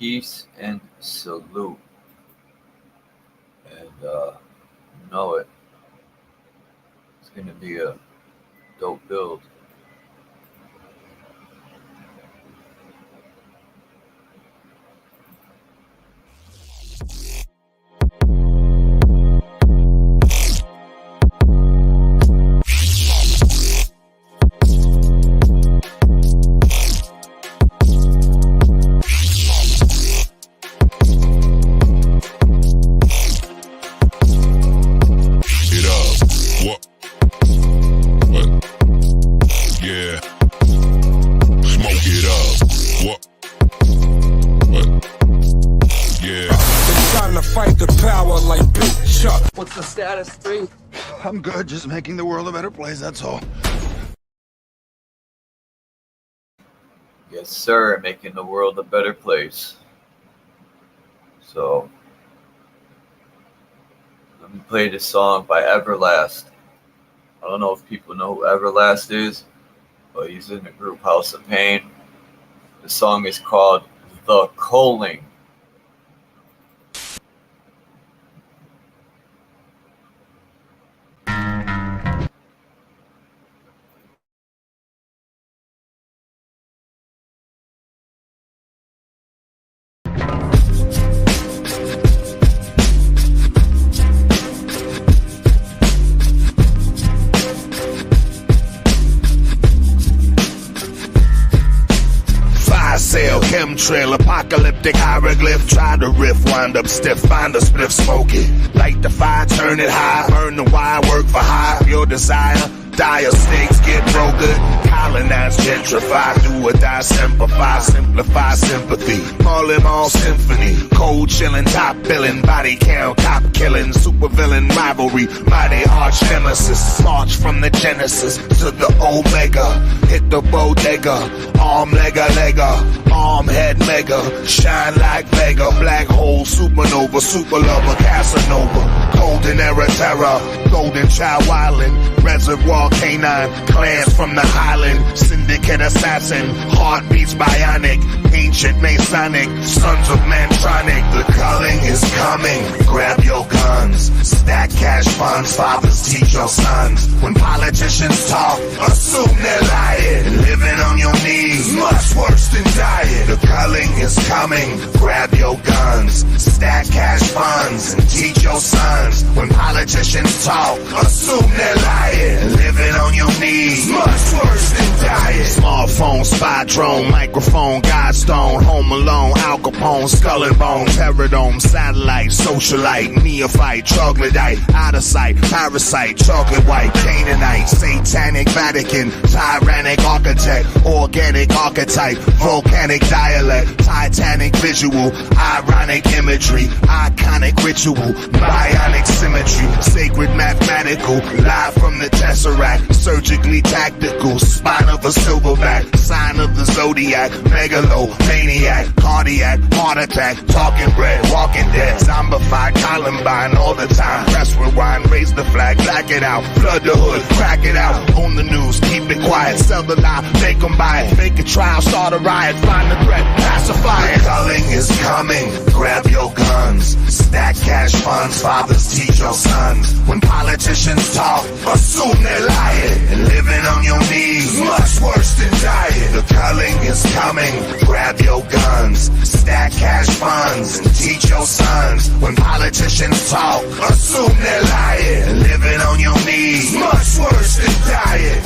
Peace and salute. And you know it. It's gonna be a dope build. What's the status, 3? I'm good, just making the world a better place, that's all. Yes, sir, making the world a better place. So, let me play this song by Everlast. I don't know if people know who Everlast is, but he's in the group House of Pain. The song is called The Calling. Chemtrail, apocalyptic hieroglyph. Try to riff, wind up stiff, find a spliff, smoke it. Light the fire, turn it high, burn the wire, work for hire. Your desire, dire snakes get real good. Colonize, gentrify, do or die, simplify sympathy. All symphony, cold chilling, top billing, body count, cop killing, super villain rivalry, mighty arch nemesis. March from the genesis to the omega, hit the bodega, arm lega, arm head mega, shine like Vega, black hole, supernova, super lover, Casanova, golden era terror, golden child wildin', reservoir canine, clans from the highland, syndicate assassin, heartbeats bionic, ancient masonic, sons of Mantronic. The culling is coming, grab your guns, stack cash funds, fathers teach your sons. When politicians talk, assume they're lying, living on your knees, much worse than dying. The culling is coming, grab your guns, stack cash funds, and teach your sons. When politicians talk, assume they're lying, living on your knees, much worse than dying. Smartphone, spy drone, microphone, Godstone, home alone, Al Capone, skull and bone, terradome, satellite, socialite, neophyte, troglodyte, out of sight, parasite, chocolate white, Canaanite, satanic Vatican, tyrannic architect, organic archetype, volcanic dialect, titanic visual, ironic imagery, iconic ritual, bionic symmetry, sacred mathematical, live from the tesseract, surgically tactical, spine of a silverback, sign of the zodiac, megalomaniac, cardiac, heart attack, talking bread, walking dead, zombified, Columbine all the time, press rewind, raise the flag, black it out, flood the hood, crack it out, on the news, keep it quiet, sell the lie, make them buy it, fake a trial, start a riot, find the threat, pacify it. Culling is coming, grab your guns, stack cash funds, fathers teach your sons. When politicians talk, assume they're lying, and living on your knees, much worse than dying. The culling is coming, grab your guns, stack cash funds, and teach your sons. When politicians talk, assume they're lying, and living on your knees, much worse than dying.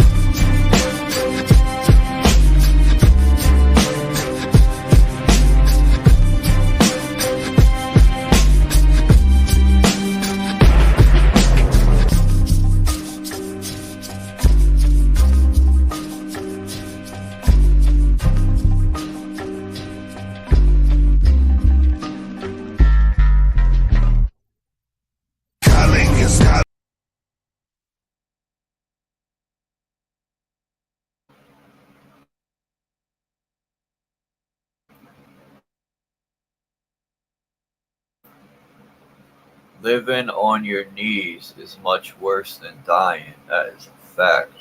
Living on your knees is much worse than dying. That is a fact.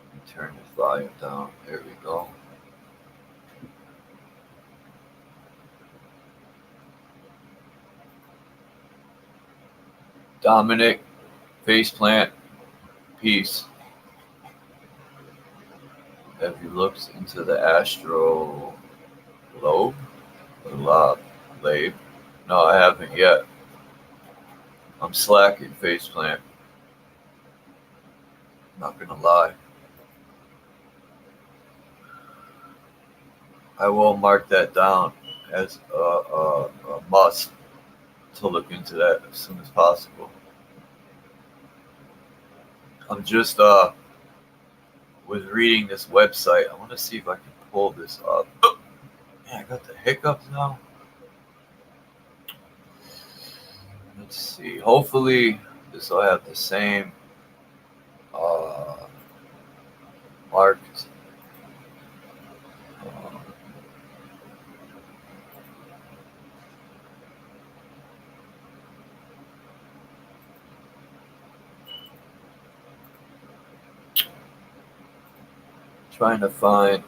Let me turn this volume down. There we go. Dominic, faceplant, peace. Have you looked into the astro lobe? Labe? No, I haven't yet. I'm slacking, faceplant. Not gonna lie. I will mark that down as a must to look into that as soon as possible. I'm just was reading this website. I want to see if I can pull this up. Oh, man, I got the hiccups now. Let's see. Hopefully this will have the same marked. Trying to find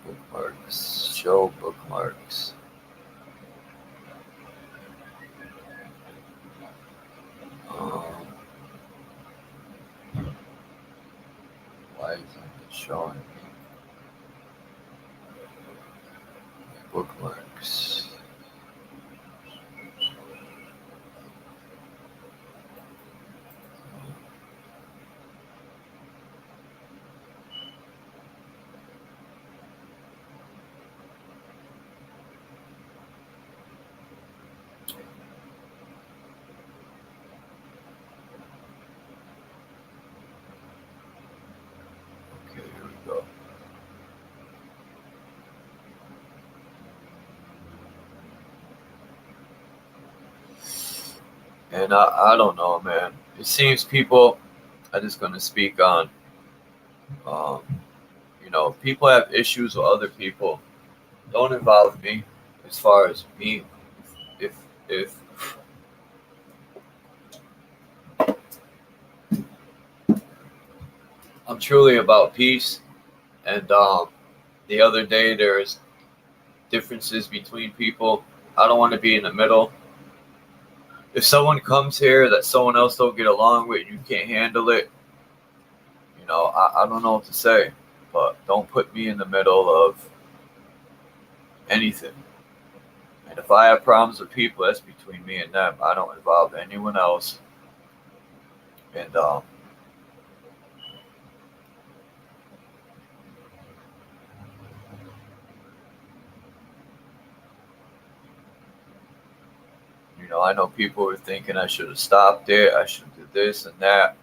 bookmarks. Show bookmarks. Why isn't it showing me bookmarks? Okay, here we go. And I don't know, man. It seems people, I'm just going to speak on, people have issues with other people. Don't involve me as far as me. If I'm truly about peace, and the other day there's differences between people. I don't want to be in the middle. If someone comes here that someone else don't get along with, you can't handle it, I don't know what to say, but don't put me in the middle of anything. And if I have problems with people, that's between me and them. I don't involve anyone else. And I know people were thinking I should have stopped it. I should do this and that.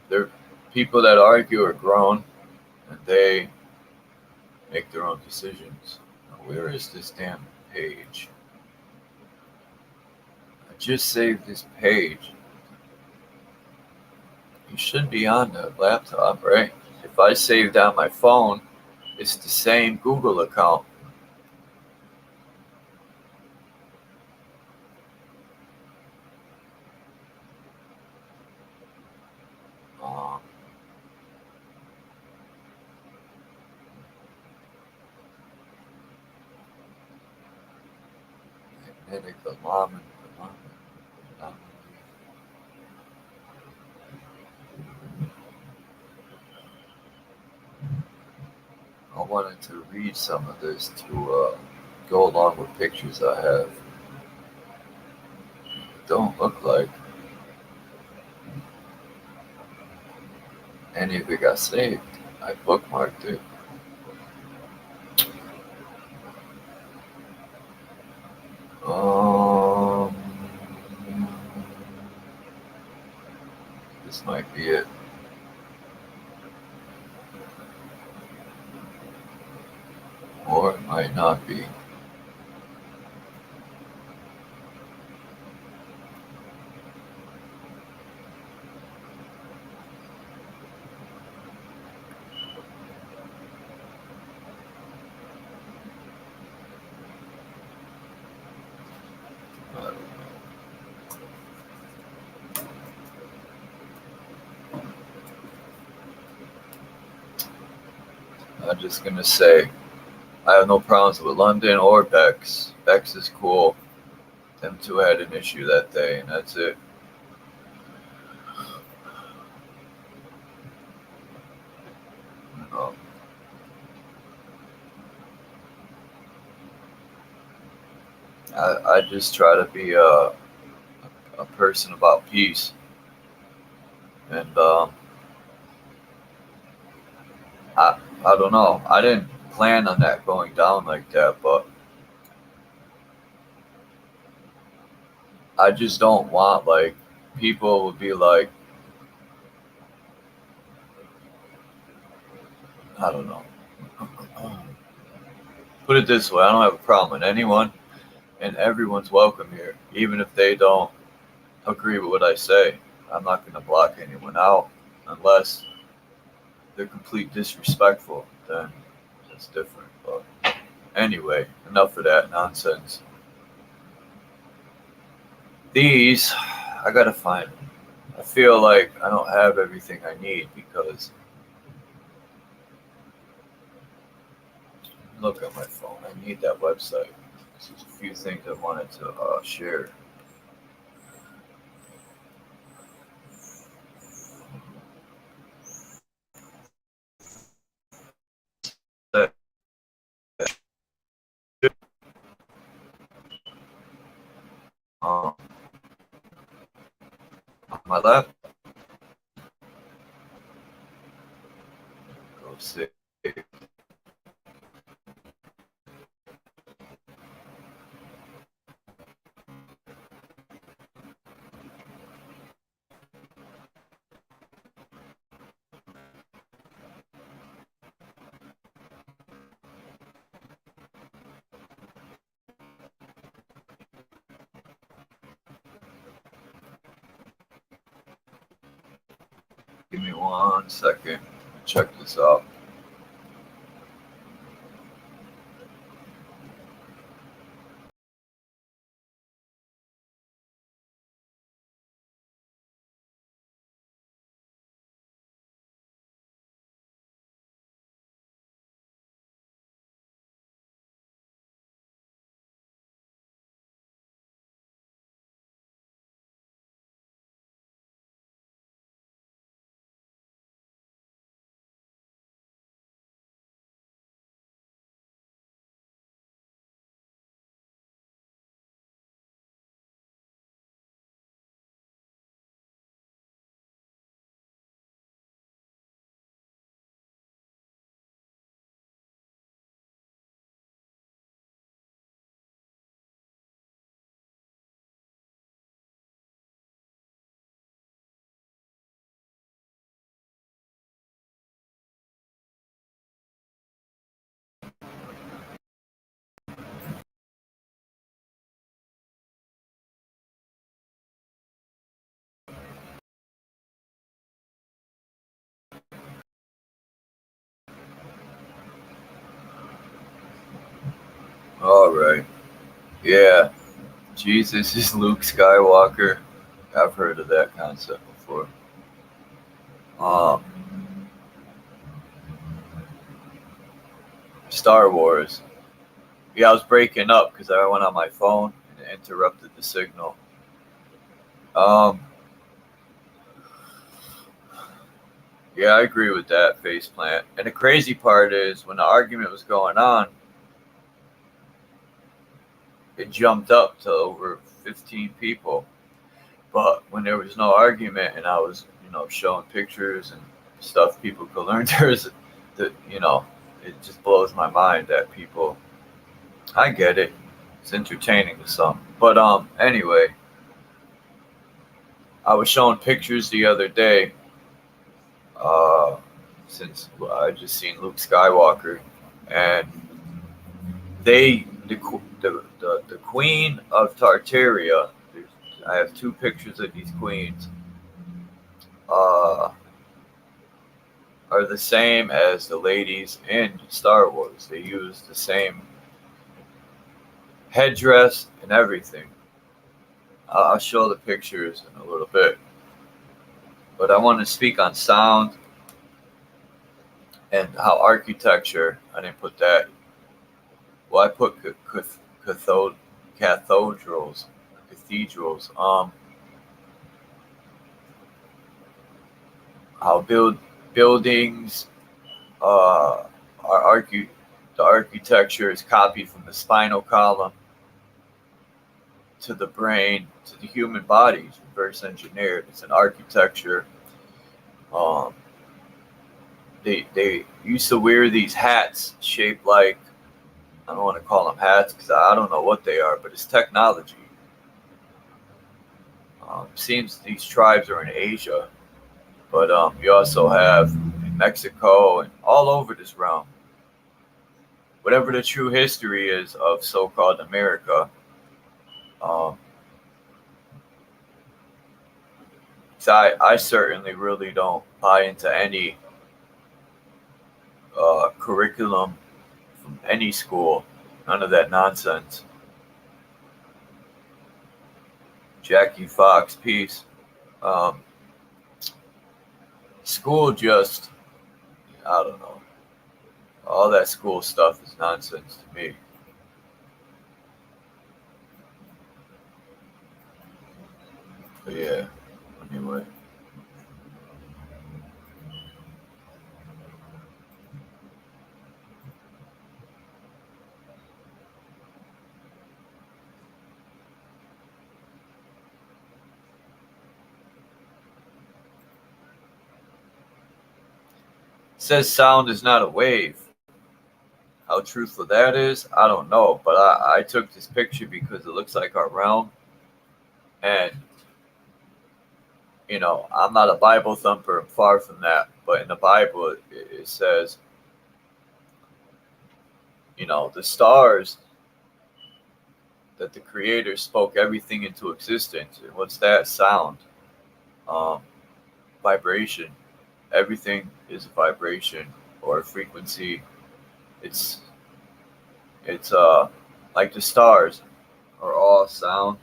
There, people that argue are grown, and they make their own decisions. Now, where is this damn page? I just saved this page. You should be on the laptop, right? If I saved on my phone, it's the same Google account. Magnetic alarm. I wanted to read some of this to go along with pictures I have. Don't look like any of it got saved. I bookmarked it. This might be it. Or it might not be. I'm just gonna say I have no problems with London or Bex. Bex is cool. Them two had an issue that day, and that's it. Um, I just try to be a person about peace, and I don't know. I didn't plan on that going down like that, but I just don't want like people would be like, I don't know. Put it this way, I don't have a problem with anyone, and everyone's welcome here, even if they don't agree with what I say. I'm not going to block anyone out unless they're complete disrespectful. Then it's different. But anyway, enough of that nonsense. These, I gotta find them. I feel like I don't have everything I need because look at my phone. I need that website. There's a few things I wanted to share. On my left, go save. Give me 1 second. Check this out. All right. Yeah. Jesus is Luke Skywalker. I've heard of that concept before. Um, Star Wars. Yeah, I was breaking up because I went on my phone and it interrupted the signal. Um, yeah, I agree with that, faceplant. And the crazy part is when the argument was going on, it jumped up to over 15 people. But when there was no argument and I was, showing pictures and stuff people could learn, there's, it just blows my mind that people. I get it. It's entertaining to some. But anyway, I was showing pictures the other day. Since I just seen Luke Skywalker, and the Queen of Tartaria. I have two pictures of these queens. Are the same as the ladies in Star Wars. They use the same headdress and everything. I'll show the pictures in a little bit. But I want to speak on sound and how architecture, I didn't put that, Well, I put cathedrals, cathedrals. How buildings, uh, the architecture is copied from the spinal column to the brain to the human body. It's reverse engineered. It's an architecture. Um, they used to wear these hats shaped like, I don't want to call them hats because I don't know what they are, but it's technology. Seems these tribes are in Asia, but you also have in Mexico and all over this realm. Whatever the true history is of so-called America, um, so I certainly really don't buy into any curriculum from any school. None of that nonsense. Jackie Fox, peace. Um, School just, I don't know. All that school stuff is nonsense to me. But yeah, anyway. Says sound is not a wave. How truthful that is, I don't know. But I took this picture because it looks like our realm. And, I'm not a Bible thumper. I'm far from that. But in the Bible, it says, the stars that the Creator spoke everything into existence. And what's that? Sound. Um, Vibration. Everything is a vibration or a frequency. It's it's like the stars are all sound.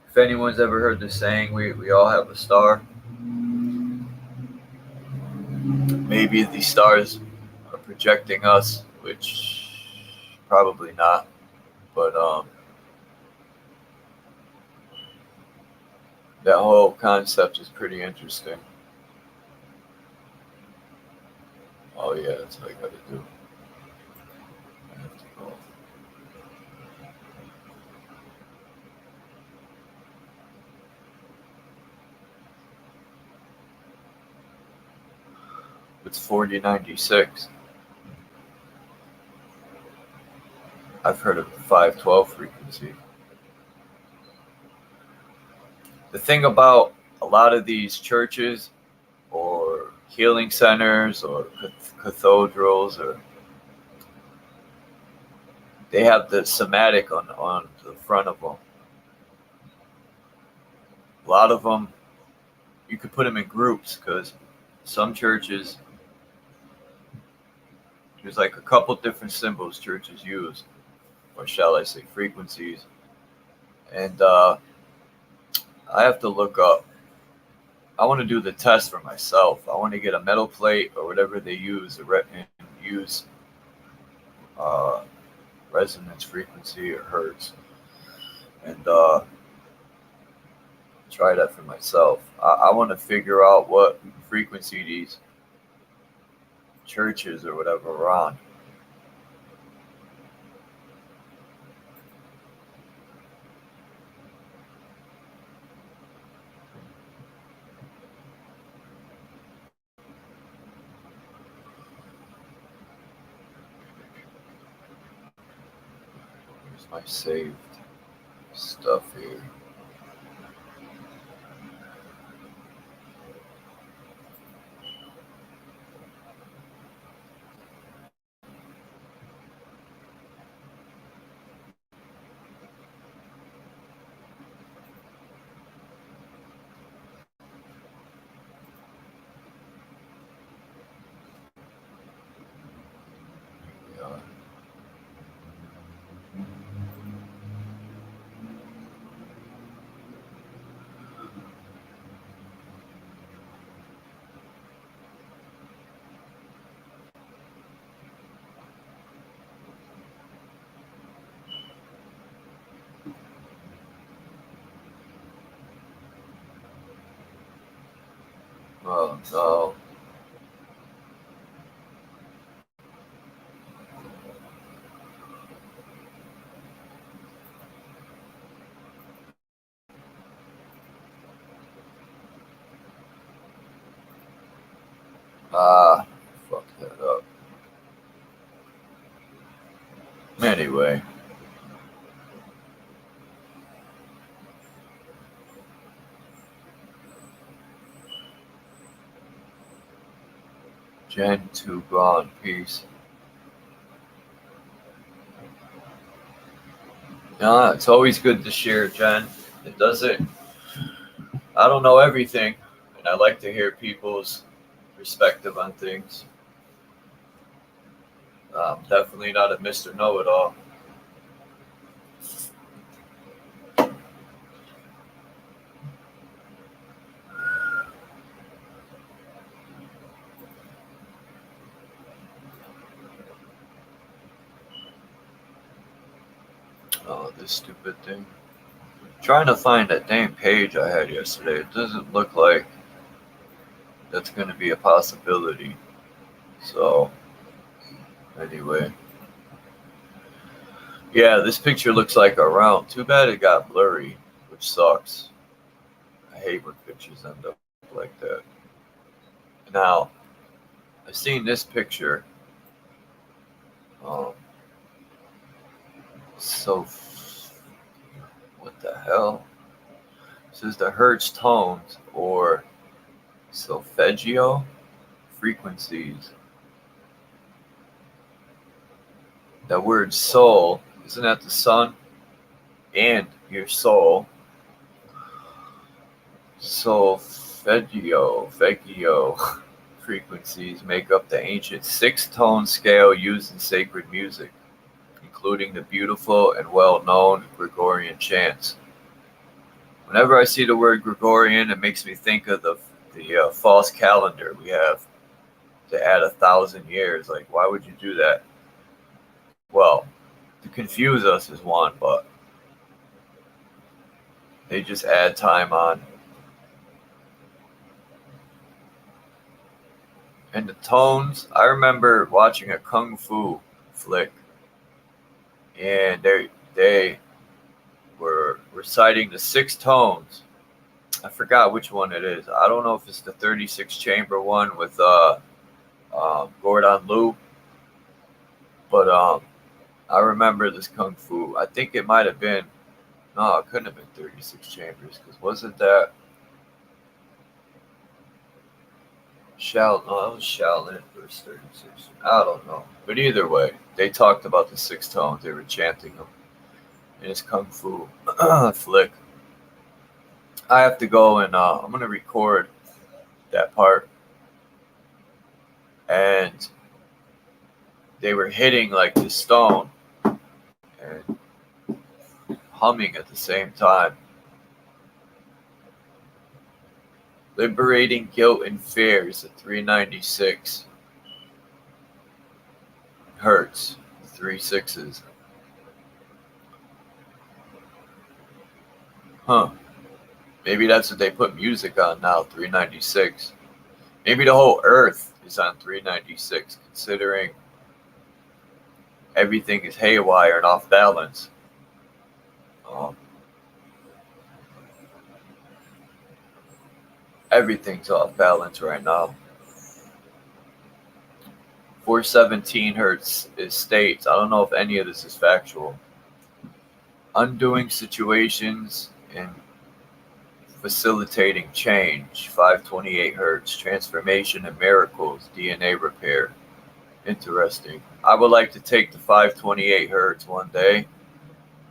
If anyone's ever heard the saying, we all have a star, maybe these stars are projecting us, which probably not. But that whole concept is pretty interesting. Oh yeah, that's what I gotta do. I have to go. It's 4096. I've heard of the 512 frequency. The thing about a lot of these churches or healing centers or cathedrals, or they have the somatic on the front of them. A lot of them, you could put them in groups because some churches, there's like a couple different symbols churches use, or shall I say frequencies. And I have to look up. I want to do the test for myself. I want to get a metal plate or whatever they use, and use uh, resonance frequency or hertz, and try that for myself. I want to figure out what frequency these churches or whatever are on. Here's my saved stuff here. Yeah. So fuck that up. Anyway. Jen 2 gone. Peace. Yeah, it's always good to share, Jen. It doesn't. I don't know everything, and I like to hear people's perspective on things. I'm definitely not a Mr. Know-It-All. Oh, this stupid thing. Trying to find that dang page I had yesterday. It doesn't look like that's going to be a possibility. So, anyway. Yeah, this picture looks like a round. Too bad it got blurry, which sucks. I hate when pictures end up like that. Now, I've seen this picture. So, what the hell? This is the Hertz tones or solfeggio frequencies. That word soul, isn't that the sun and your soul? Solfeggio frequencies make up the ancient 6-tone scale used in sacred music, including the beautiful and well-known Gregorian chants. Whenever I see the word Gregorian, it makes me think of the false calendar we have to add 1,000 years. Like, why would you do that? Well, to confuse us is one, but they just add time on. And the tones, I remember watching a kung fu flick, and they were reciting the 6 tones. I forgot which one it is. I don't know if it's the 36 chamber one with Gordon Liu, but I remember this kung fu. I think it might have been, no, it couldn't have been 36 chambers, because wasn't that no, that was Shaolin verse 36. I don't know. But either way, they talked about the 6 tones. They were chanting them in his kung fu flick. I have to go and I'm going to record that part. And they were hitting like the stone and humming at the same time. Liberating guilt and fears at 396 hertz, 3 6s. Huh. Maybe that's what they put music on now, 396. Maybe the whole earth is on 396, considering everything is haywire and off balance. Everything's off balance right now. 417 hertz is states. I don't know if any of this is factual. Undoing situations and facilitating change. 528 hertz. Transformation and miracles. DNA repair. Interesting. I would like to take the 528 hertz one day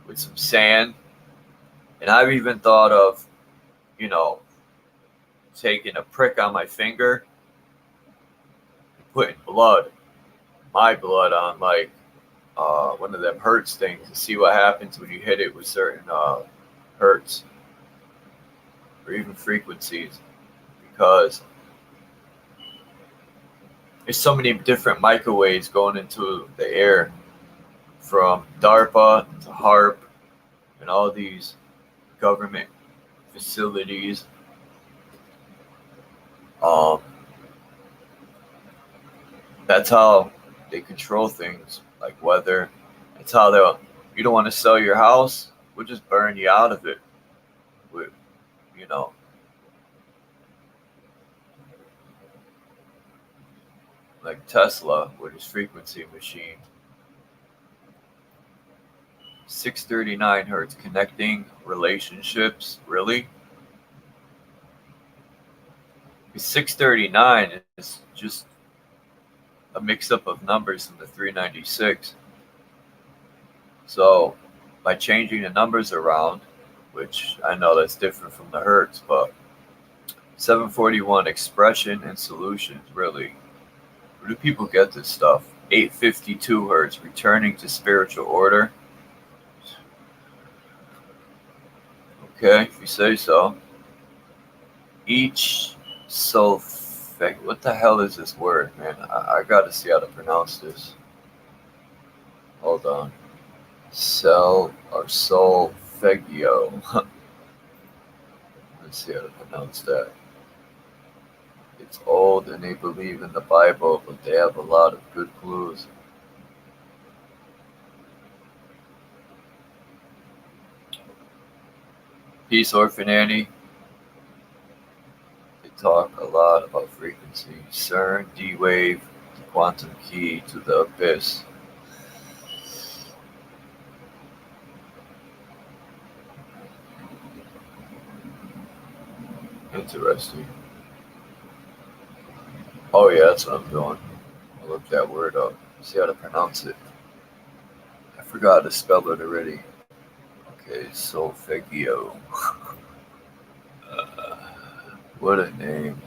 with some sand. And I've even thought of, taking a prick on my finger and putting my blood on like one of them hertz things to see what happens when you hit it with certain hertz or even frequencies, because there's so many different microwaves going into the air, from DARPA to HARP and all these government facilities. That's how they control things, like weather. It's how they'll. You don't want to sell your house? We'll just burn you out of it. With, you know, like Tesla with his frequency machine. 639 hertz, connecting relationships. Really? 639 is just a mix-up of numbers from the 396. So by changing the numbers around, which I know that's different from the hertz, but 741 expression and solutions. Really, where do people get this stuff? 852 hertz, returning to spiritual order. Okay, if you say so. Each sulfate. What the hell is this word, man? I gotta see how to pronounce this. Hold on. Cell or solfeggio. Let's see how to pronounce that. It's old and they believe in the Bible, but they have a lot of good clues. Peace, Orphan Annie. They talk a lot about frequency. CERN, D-wave, the quantum key to the abyss. Interesting. Oh yeah, that's what I'm doing. I'll look that word up. See how to pronounce it. I forgot to spell it already. Okay, solfeggio. What a name.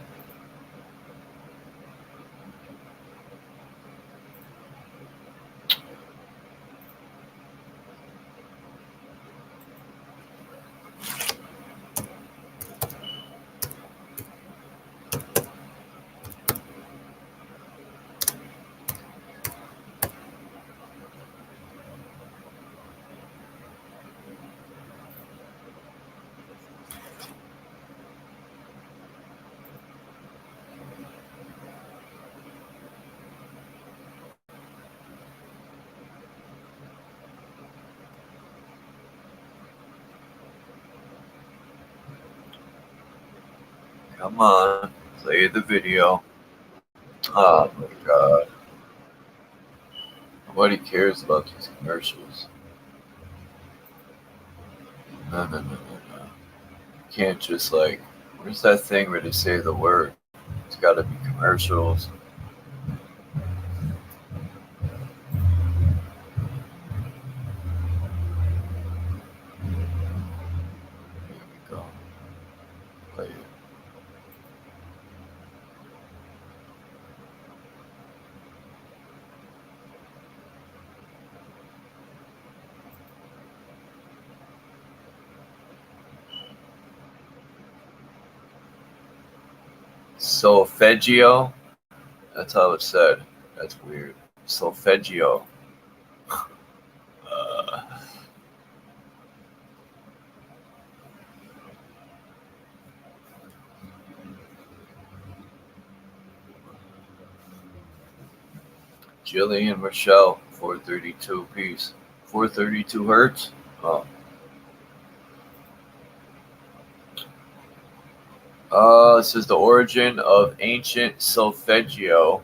Come on, play the video. Oh my god. Nobody cares about these commercials. No, no, no, no, no. You can't just like, where's that thing where they say the word? It's gotta be commercials. Here we go. Play it. Solfeggio? That's how it's said. That's weird. Solfeggio. Uh, Jillian Michelle, 432 piece. 432 hertz? Oh. This is the origin of ancient solfeggio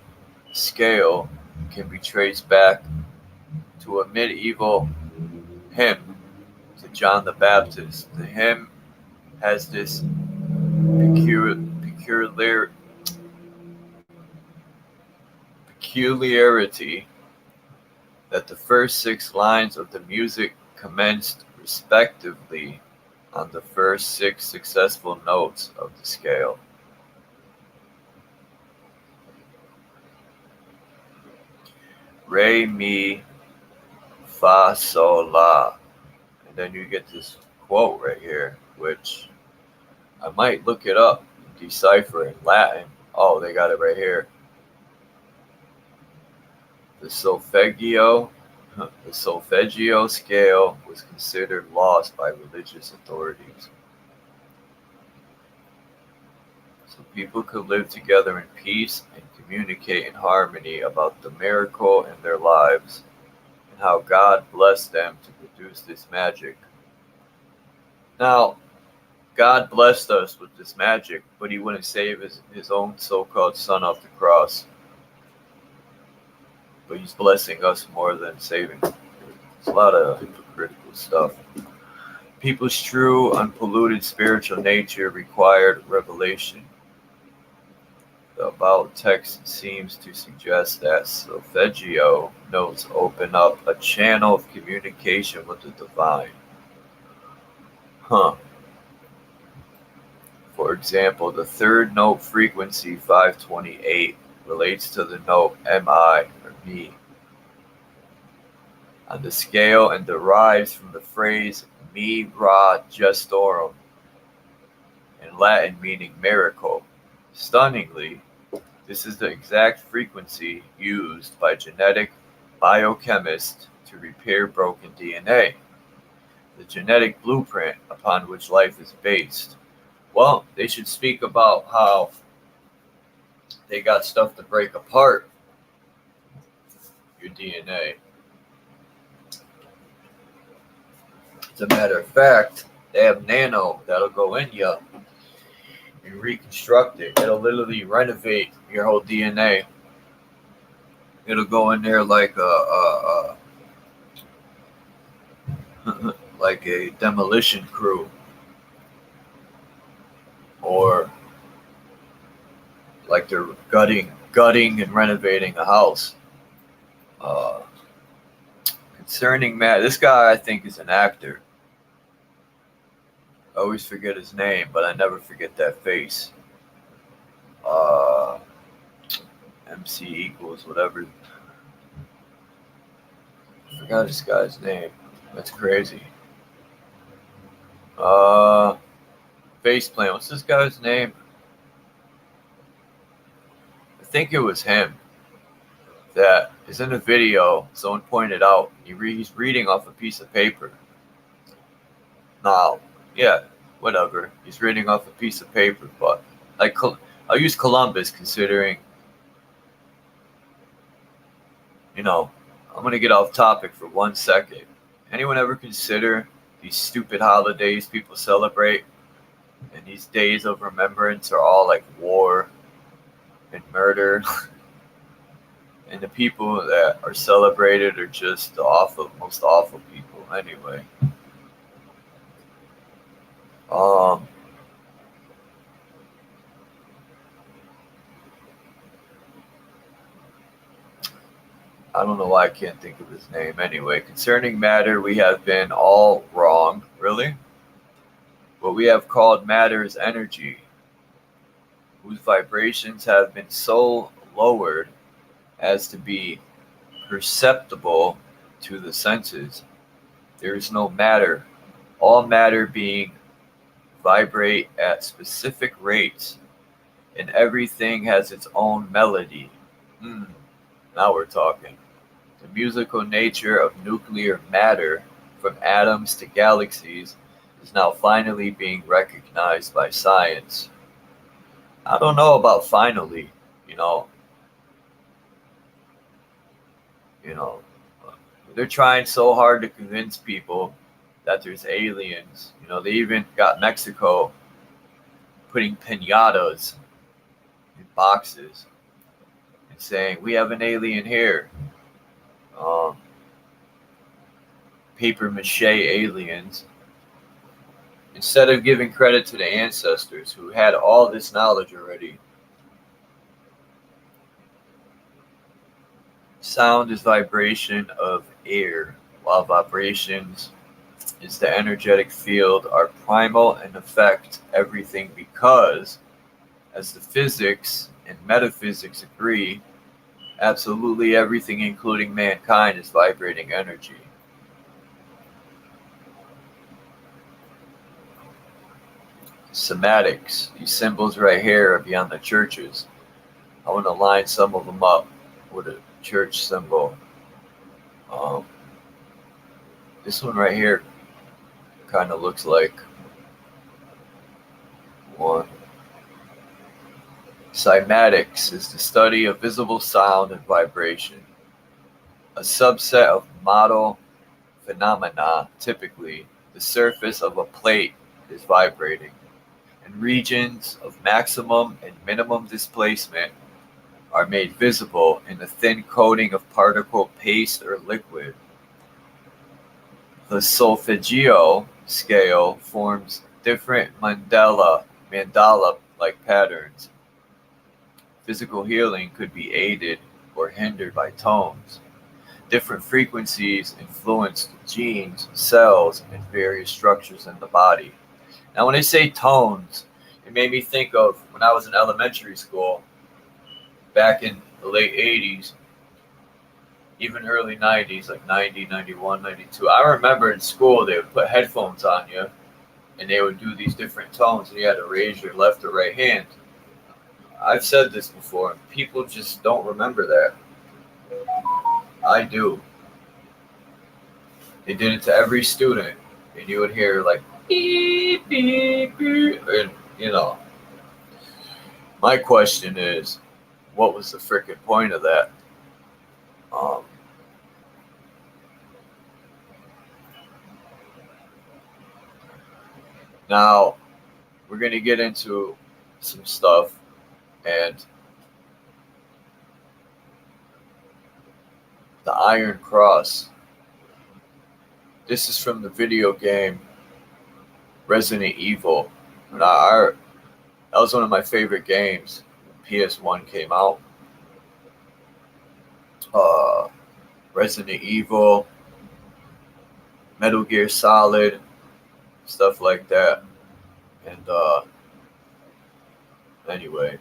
scale can be traced back to a medieval hymn to John the Baptist. The hymn has this peculiarity that the first 6 lines of the music commenced respectively on the first 6 successful notes of the scale. Re, mi, fa, sol, la. And then you get this quote right here, which I might look it up and decipher in Latin. Oh, they got it right here. The solfeggio scale was considered lost by religious authorities. So people could live together in peace and communicate in harmony about the miracle in their lives and how God blessed them to produce this magic. Now, God blessed us with this magic, but he wouldn't save his own so-called son off the cross. But he's blessing us more than saving. It's a lot of hypocritical stuff. People's true, unpolluted spiritual nature required revelation. The about text seems to suggest that solfeggio notes open up a channel of communication with the divine. For example, the third note frequency 528 relates to the note mi, or me, on the scale and derives from the phrase mira gestorum, in Latin meaning miracle. Stunningly, this is the exact frequency used by genetic biochemists to repair broken DNA, the genetic blueprint upon which life is based. Well, they should speak about how they got stuff to break apart your DNA. As a matter of fact, they have nano that'll go in you and reconstruct it. It'll literally renovate your whole DNA. It'll go in there like like a demolition crew, or like they're gutting and renovating a house. Concerning Matt, this guy I think is an actor. I always forget his name, but I never forget that face. MC equals whatever. I forgot this guy's name. That's crazy. Faceplant. What's this guy's name? I think it was him that is in the video. Someone pointed out he's reading off a piece of paper. Now, yeah, whatever. He's reading off a piece of paper, but I'll use Columbus considering, I'm going to get off topic for 1 second. Anyone ever consider these stupid holidays people celebrate and these days of remembrance are all like war and murder? And the people that are celebrated are just the most awful people anyway. I don't know why I can't think of his name. Anyway, concerning matter, we have been all wrong, really. What we have called matter is energy, whose vibrations have been so lowered as to be perceptible to the senses. There is no matter. All matter being vibrate at specific rates, and everything has its own melody. Now we're talking. The musical nature of nuclear matter, from atoms to galaxies, is now finally being recognized by science. I don't know about finally, they're trying so hard to convince people that there's aliens. They even got Mexico putting piñatas in boxes and saying, we have an alien here. Paper mache aliens. Instead of giving credit to the ancestors who had all this knowledge already. Sound is vibration of air, while vibrations is the energetic field are primal and affect everything because, as the physics and metaphysics agree, absolutely everything, including mankind, is vibrating energy. Somatics, these symbols right here are beyond the churches. I want to line some of them up with a church symbol. This one right here kind of looks like one. Cymatics is the study of visible sound and vibration, a subset of model phenomena. Typically, the surface of a plate is vibrating, and regions of maximum and minimum displacement are made visible in a thin coating of particle paste or liquid. The solfeggio scale forms different mandala-like patterns. Physical healing could be aided or hindered by tones. Different frequencies influence genes, cells, and various structures in the body. Now, when I say tones, it made me think of when I was in elementary school back in the late 80s, even early 90s, like 90, 91, 92. I remember in school they would put headphones on you and they would do these different tones and you had to raise your left or right hand. I've said this before, and people just don't remember that. I do. They did it to every student, and you would hear like beep, beep, beep, and my question is, what was the freaking point of that? Now we're gonna get into some stuff, and the Iron Cross. This is from the video game Resident Evil. That was one of my favorite games when PS1 came out. Resident Evil, Metal Gear Solid, stuff like that. And anyway,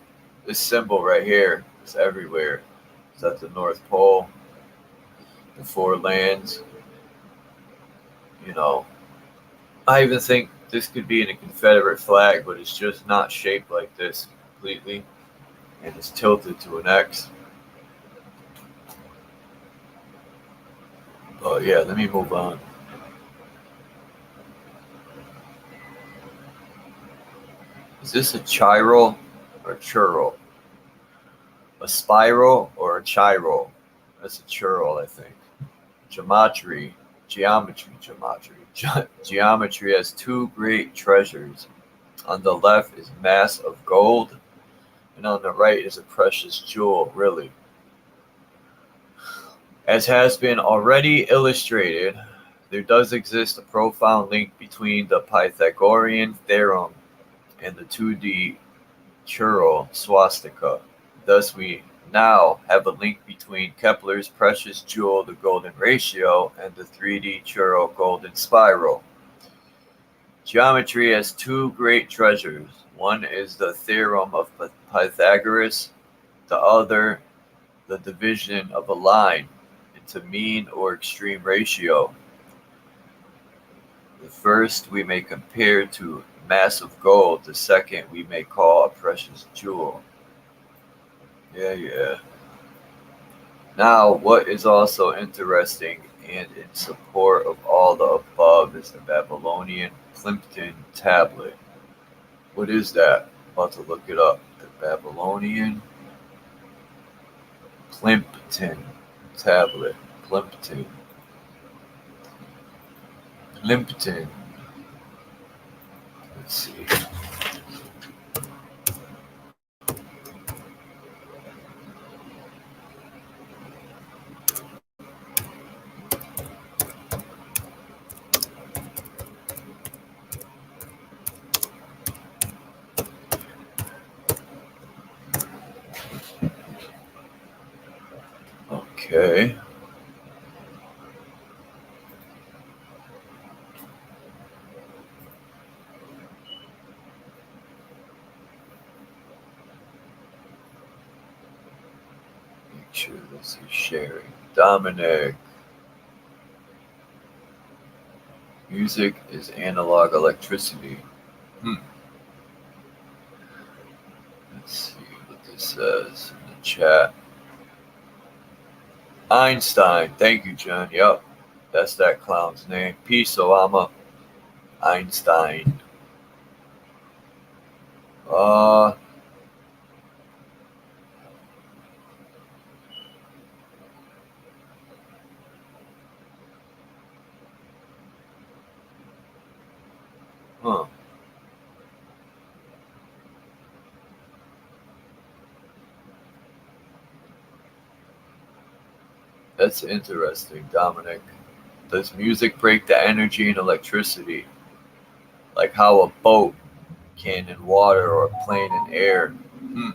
this symbol right here is everywhere. It's at the North Pole, the Four Lands. I even think this could be in a Confederate flag, but it's just not shaped like this completely, and it's tilted to an X. But yeah, let me move on. Is this a chiral or a churl? A spiral or a chiral? That's a churl, I think. Geometry. Geometry has two great treasures. On the left is mass of gold, and on the right is a precious jewel, really. As has been already illustrated, there does exist a profound link between the Pythagorean theorem and the 2D churl swastika. Thus, we now have a link between Kepler's precious jewel, the golden ratio, and the 3D churl golden spiral. Geometry has two great treasures. One is the theorem of Pythagoras, the other the division of a line into mean or extreme ratio. The first we may compare to mass of gold, the second we may call a precious jewel. Yeah. Now, what is also interesting and in support of all the above is the Babylonian Plimpton tablet. What is that? I'm about to look it up. The Babylonian Plimpton tablet. Plimpton. Let's see. Okay. Make sure this is sharing. Dominic. Music is analog electricity. Let's see what this says in the chat. Einstein. Thank you, John. Yep. That's that clown's name. Peace, Obama. Einstein. That's interesting, Dominic. Does music break the energy and electricity? Like how a boat can in water or a plane in air? Hmm.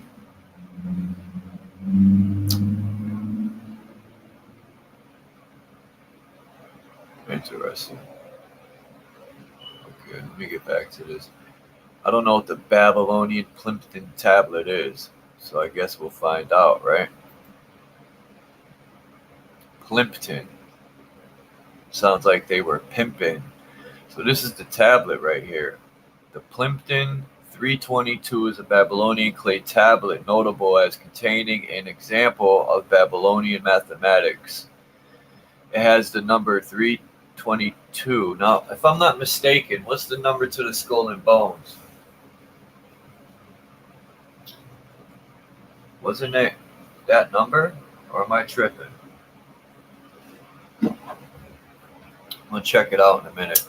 Interesting. Okay, let me get back to this. I don't know what the Babylonian Plimpton tablet is, so I guess we'll find out, right? Plimpton. Sounds like they were pimping. So this is the tablet right here. The Plimpton 322 is a Babylonian clay tablet notable as containing an example of Babylonian mathematics. It has the number 322. Now, if I'm not mistaken, what's the number to the skull and bones? Wasn't it that number? Or am I tripping? I'm going to check it out in a minute.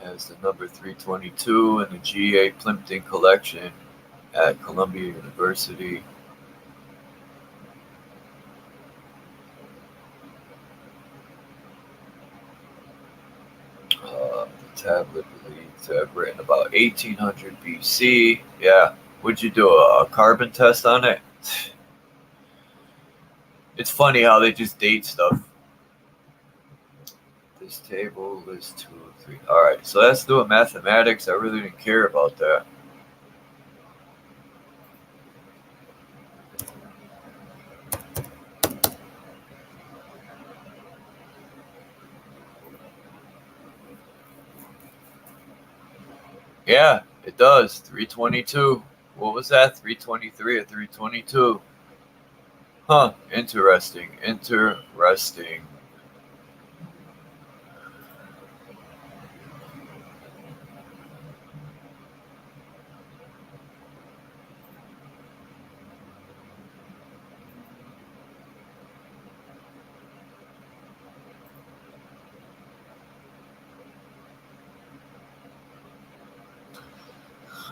Has the number 322 in the G.A. Plimpton collection at Columbia University. The tablet believed to have written about 1800 BC. Yeah. Would you do a carbon test on it? It's funny how they just date stuff. This table lists 2, 3. All right, so let's do a mathematics. I really didn't care about that. Yeah, it does. 322. What was that? 323 or 322? Huh. Interesting. Interesting.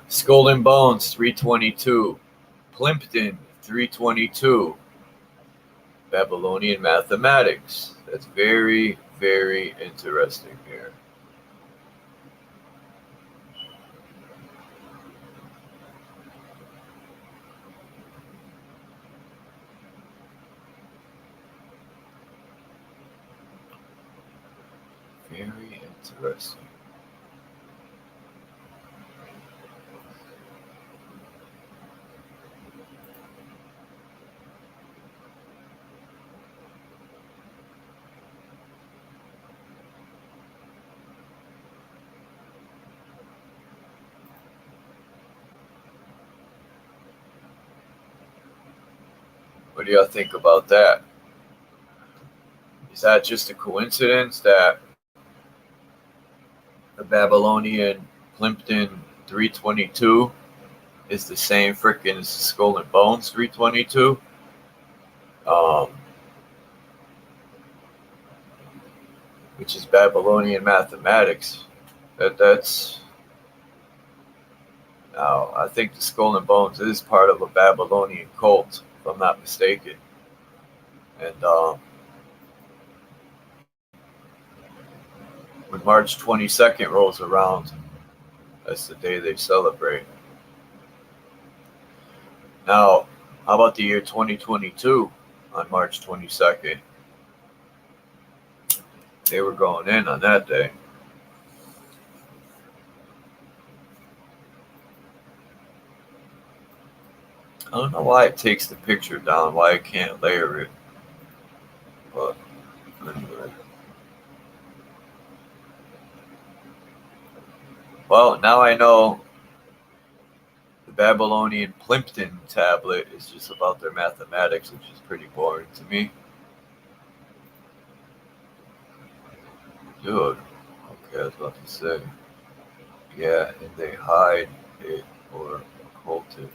Skull and Bones 322. Plimpton 322. Babylonian mathematics. That's very, very interesting here. Very interesting. What do y'all think about that? Is that just a coincidence that the Babylonian Plimpton 322 is the same freaking Skull and Bones 322? Which is Babylonian mathematics. That's now, I think the Skull and Bones is part of a Babylonian cult, if I'm not mistaken. And when March 22nd rolls around, that's the day they celebrate. Now, how about the year 2022 on March 22nd? They were going in on that day. I don't know why it takes the picture down, why I can't layer it. But anyway. Well, now I know the Babylonian Plimpton tablet is just about their mathematics, which is pretty boring to me. Dude. Okay, I was about to say. Yeah, and they hide it or occult it.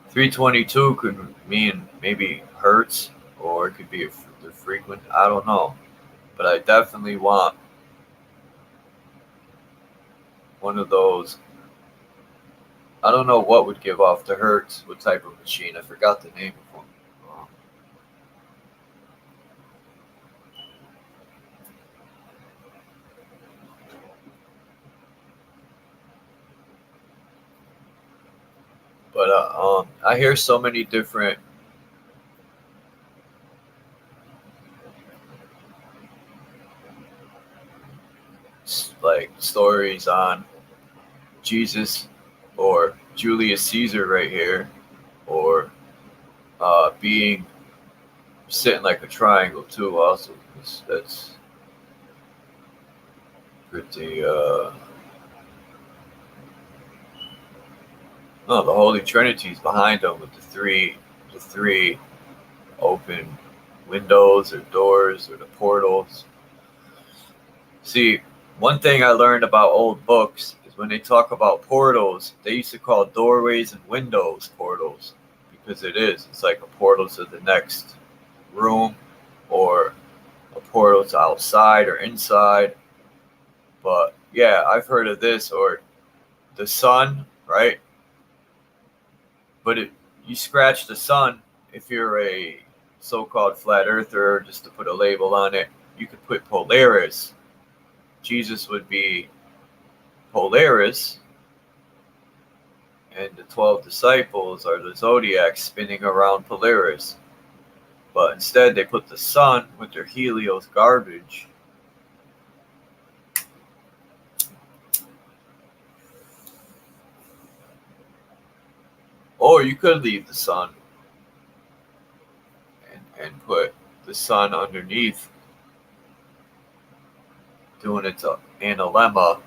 322 could mean maybe hertz, or it could be the frequent. I don't know. but I definitely want one of those. I don't know what would give off the hertz, what type of machine. I forgot the name of one. But I hear so many different like stories on Jesus or Julius Caesar right here, or being sitting like a triangle too. Also, that's pretty. No, the Holy Trinity's behind them with the three open windows or doors or the portals. See, one thing I learned about old books is when they talk about portals, they used to call doorways and windows portals, because it is. It's like a portal to the next room, or a portal to outside or inside. But yeah, I've heard of this, or the sun, right? But you scratch the sun, if you're a so-called flat earther, just to put a label on it, you could put Polaris. Jesus would be Polaris, and the 12 disciples are the zodiac spinning around Polaris. But instead, they put the sun with their Helios garbage. Or you could leave the sun and put the sun underneath, doing it to analemma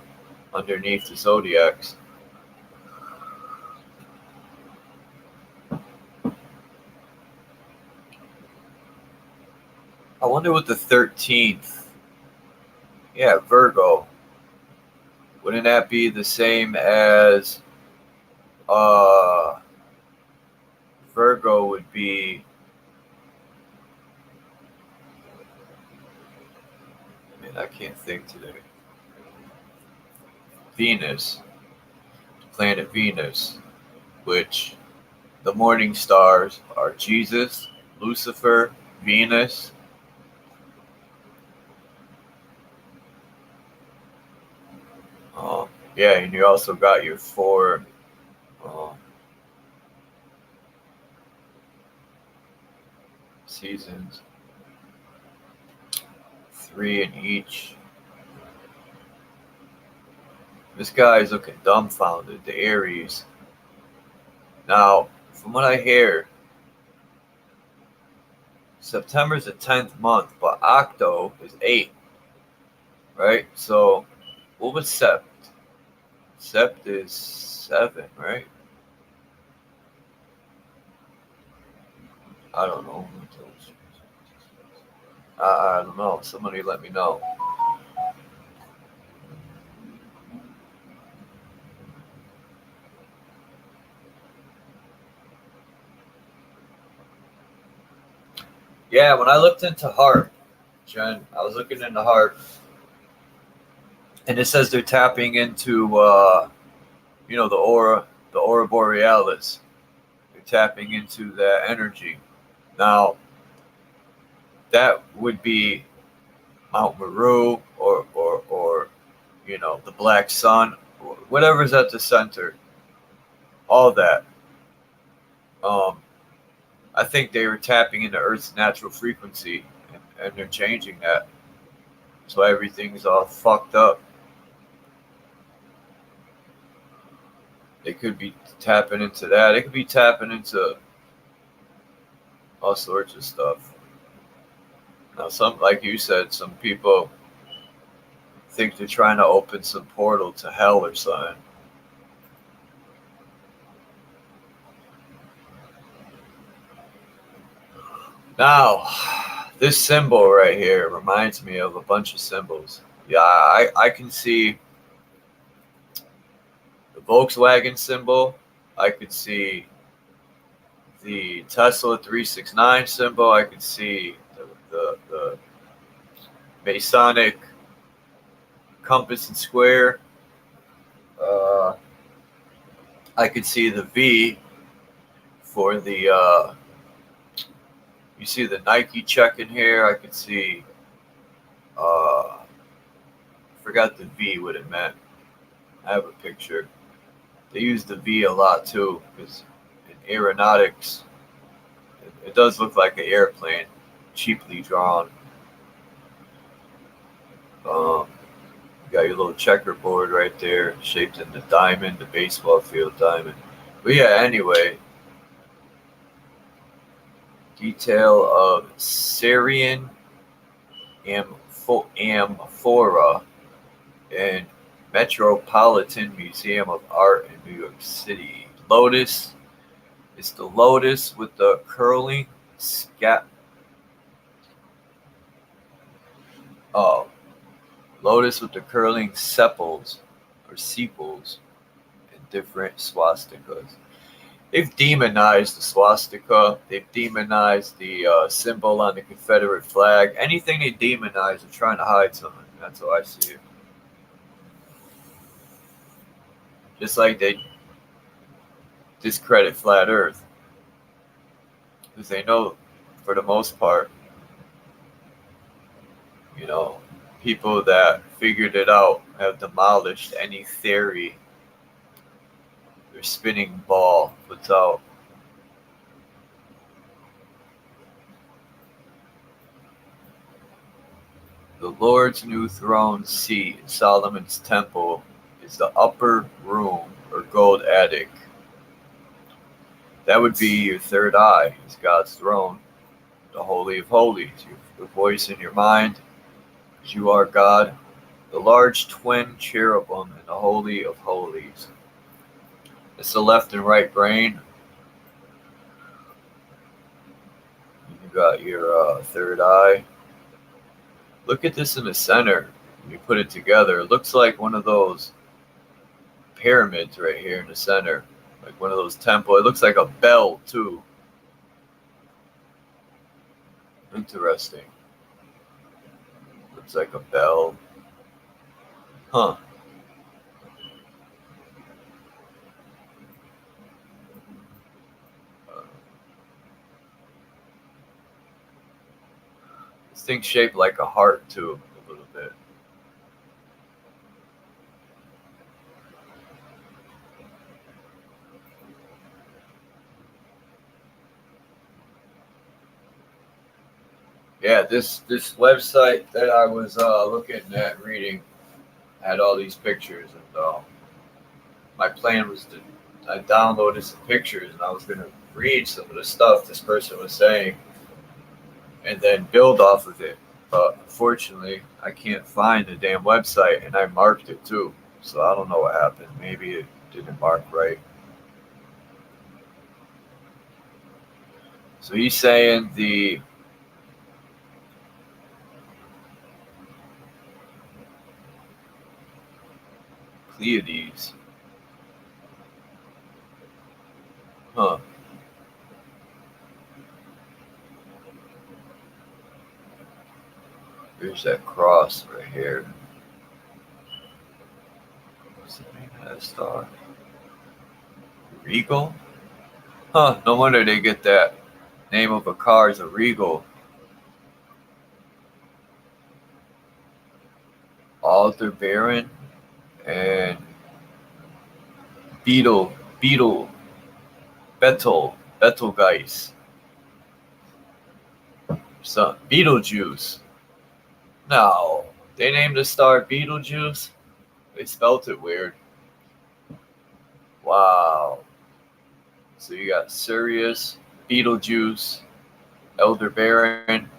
underneath the zodiacs. I wonder what the 13th. Yeah, Virgo. Wouldn't that be the same as Virgo would be, man, I can't think today. Venus, planet Venus, which the morning stars are Jesus, Lucifer, Venus. Yeah, and you also got your four seasons, 3 in each. This guy is looking dumbfounded, the Aries. Now, from what I hear, September's the 10th month, but Octo is 8, right? So, what was Sept? Sept is 7, right? I don't know. I don't know. Somebody let me know. Yeah, when I looked into heart, Jen, I was looking into heart, and it says they're tapping into, the aura borealis. They're tapping into that energy. Now, that would be Mount Meru, or the Black Sun, whatever's at the center. All that. I think they were tapping into Earth's natural frequency, and they're changing that. So everything's all fucked up. They could be tapping into that. They could be tapping into all sorts of stuff. Now, like you said, some people think they're trying to open some portal to hell or something. Now, this symbol right here reminds me of a bunch of symbols. Yeah, I can see the Volkswagen symbol. I could see the Tesla 369 symbol. I could see the Masonic compass and square. I could see the V for the, you see the Nike check in here. I could see, forgot the V, what it meant. I have a picture. They use the V a lot too, because in aeronautics, it does look like an airplane, cheaply drawn. You got your little checkerboard right there, shaped in the diamond, the baseball field diamond. But yeah, anyway, detail of Syrian amphora and Metropolitan Museum of Art in New York City. Lotus. It's the lotus with the curling lotus with the curling sepals or sepals and different swastikas. They've demonized the swastika. They've demonized the symbol on the Confederate flag. Anything they demonize, they're trying to hide something. That's how I see it. Just like they discredit flat Earth, because they know, for the most part, you know, people that figured it out have demolished any theory their spinning ball puts out. The Lord's new throne seat in Solomon's temple is the upper room or gold attic. That would be your third eye, is God's throne, the Holy of Holies, your voice in your mind, because you are God, the large twin cherubim in the Holy of Holies. It's the left and right brain. You got your third eye. Look at this in the center. When you put it together, it looks like one of those pyramids right here in the center. Like one of those temples. It looks like a bell, too. Interesting. Looks like a bell. Huh. This thing's shaped like a heart, too, a little bit. Yeah, this website that I was looking at reading had all these pictures, and my plan was to I downloaded some pictures, and I was going to read some of the stuff this person was saying and then build off of it. But unfortunately, I can't find the damn website, and I marked it too. So I don't know what happened. Maybe it didn't mark right. So he's saying the Pleiades. Huh. There's that cross right here. What's the name of that star? Regal? Huh, no wonder they get that name of a car as a Regal. Aldebaran and Betelgeuse. So, Beetlejuice. No, they named the star Beetlejuice? They spelt it weird. Wow. So you got Sirius, Beetlejuice, Aldebaran,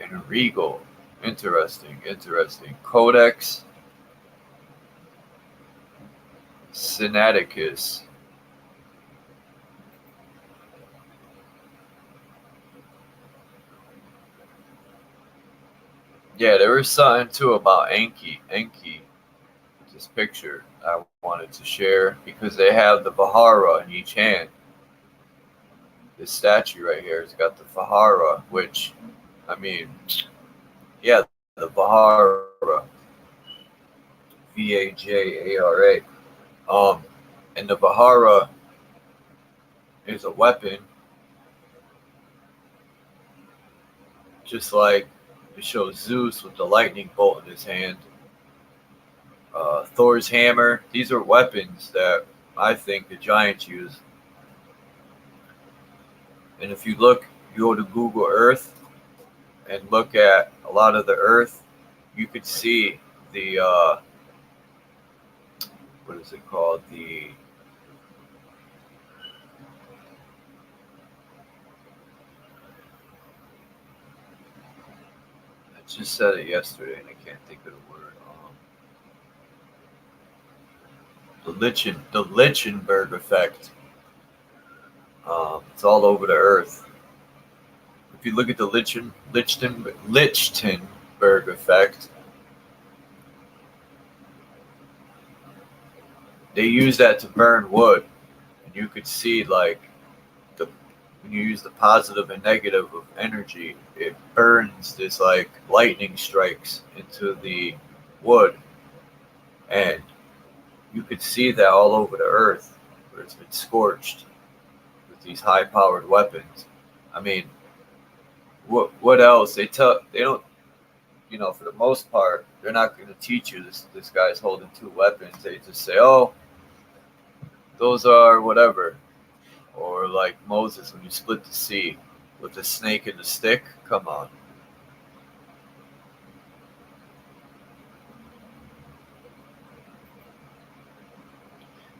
and Regal. Interesting. Codex Sinaiticus. Yeah, there was something too about Enki. This picture I wanted to share because they have the Vihara in each hand. This statue right here has got the Vihara, which, I mean, yeah, the Vajara, Vajara. And the Vajara is a weapon, just like it shows Zeus with the lightning bolt in his hand. Thor's hammer. These are weapons that I think the giants use. And if you go to Google Earth and look at a lot of the Earth, you could see the what is it called? I just said it yesterday and I can't think of the word. The Lichtenberg effect. It's all over the Earth. If you look at the Lichtenberg effect, they use that to burn wood, and you could see like when you use the positive and negative of energy, it burns this like lightning strikes into the wood, and you could see that all over the Earth where it's been scorched with these high-powered weapons. I mean, what else? They don't, for the most part, they're not going to teach you this guy's holding two weapons. They just say, oh, those are whatever. Or like Moses when you split the sea with the snake and the stick. Come on.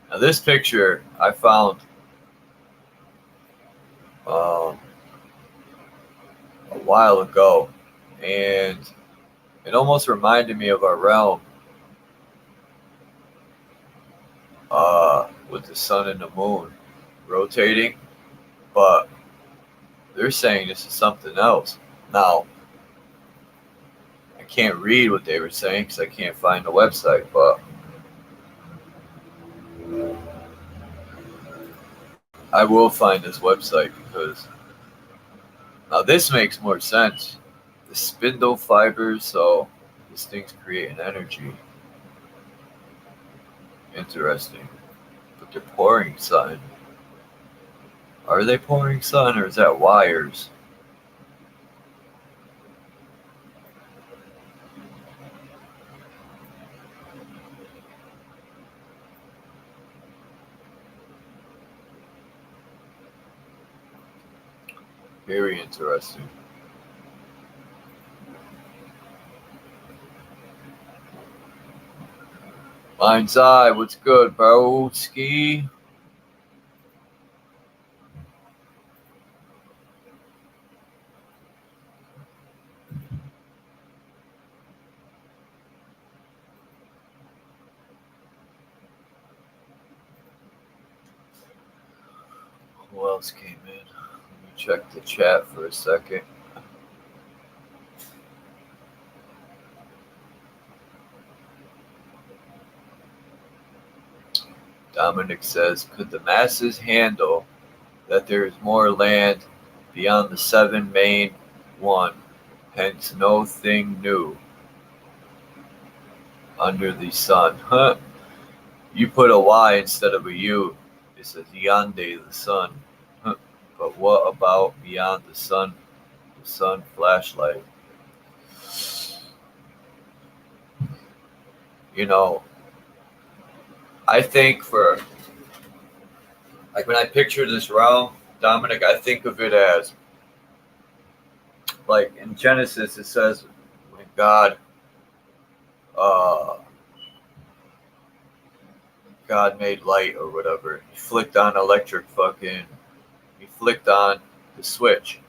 Now this picture I found a while ago, and it almost reminded me of our realm with the sun and the moon rotating, but they're saying this is something else. Now, I can't read what they were saying because I can't find the website, but I will find this website because now this makes more sense. The spindle fibers, so these things create an energy. Interesting. But they're pouring sun. Are they pouring sun or is that wires? Very interesting. Mind's Eye, what's good, bro? Ski. Who else came in? Let me check the chat for a second. Dominic says, could the masses handle that there is more land beyond the seven main one, hence no thing new under the sun? Huh? You put a Y instead of a U. It says Yonde, the sun. Huh. But what about beyond the sun? The sun flashlight. I think for, like when I picture this realm, Dominic, I think of it as, like in Genesis, it says when God made light or whatever, he flicked on he flicked on the switch.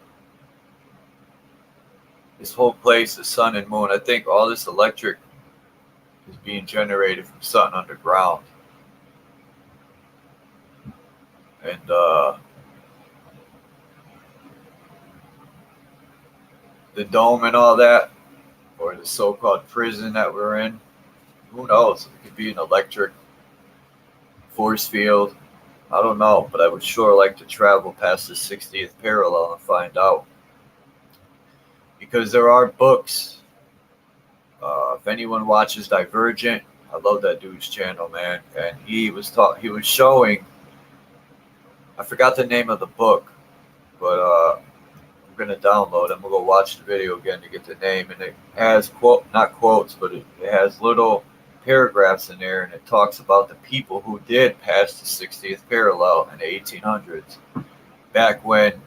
This whole place, the sun and moon, I think all this electric is being generated from something underground. And the dome and all that, or the so-called prison that we're in, who knows? It could be an electric force field. I don't know, but I would sure like to travel past the 60th parallel and find out. Because there are books If anyone watches Divergent, I love that dude's channel, man. And he was showing. I forgot the name of the book, but I'm gonna download it. I'm gonna go watch the video again to get the name, and it has not quotes, but it has little paragraphs in there, and it talks about the people who did pass the 60th parallel in the 1800s, back when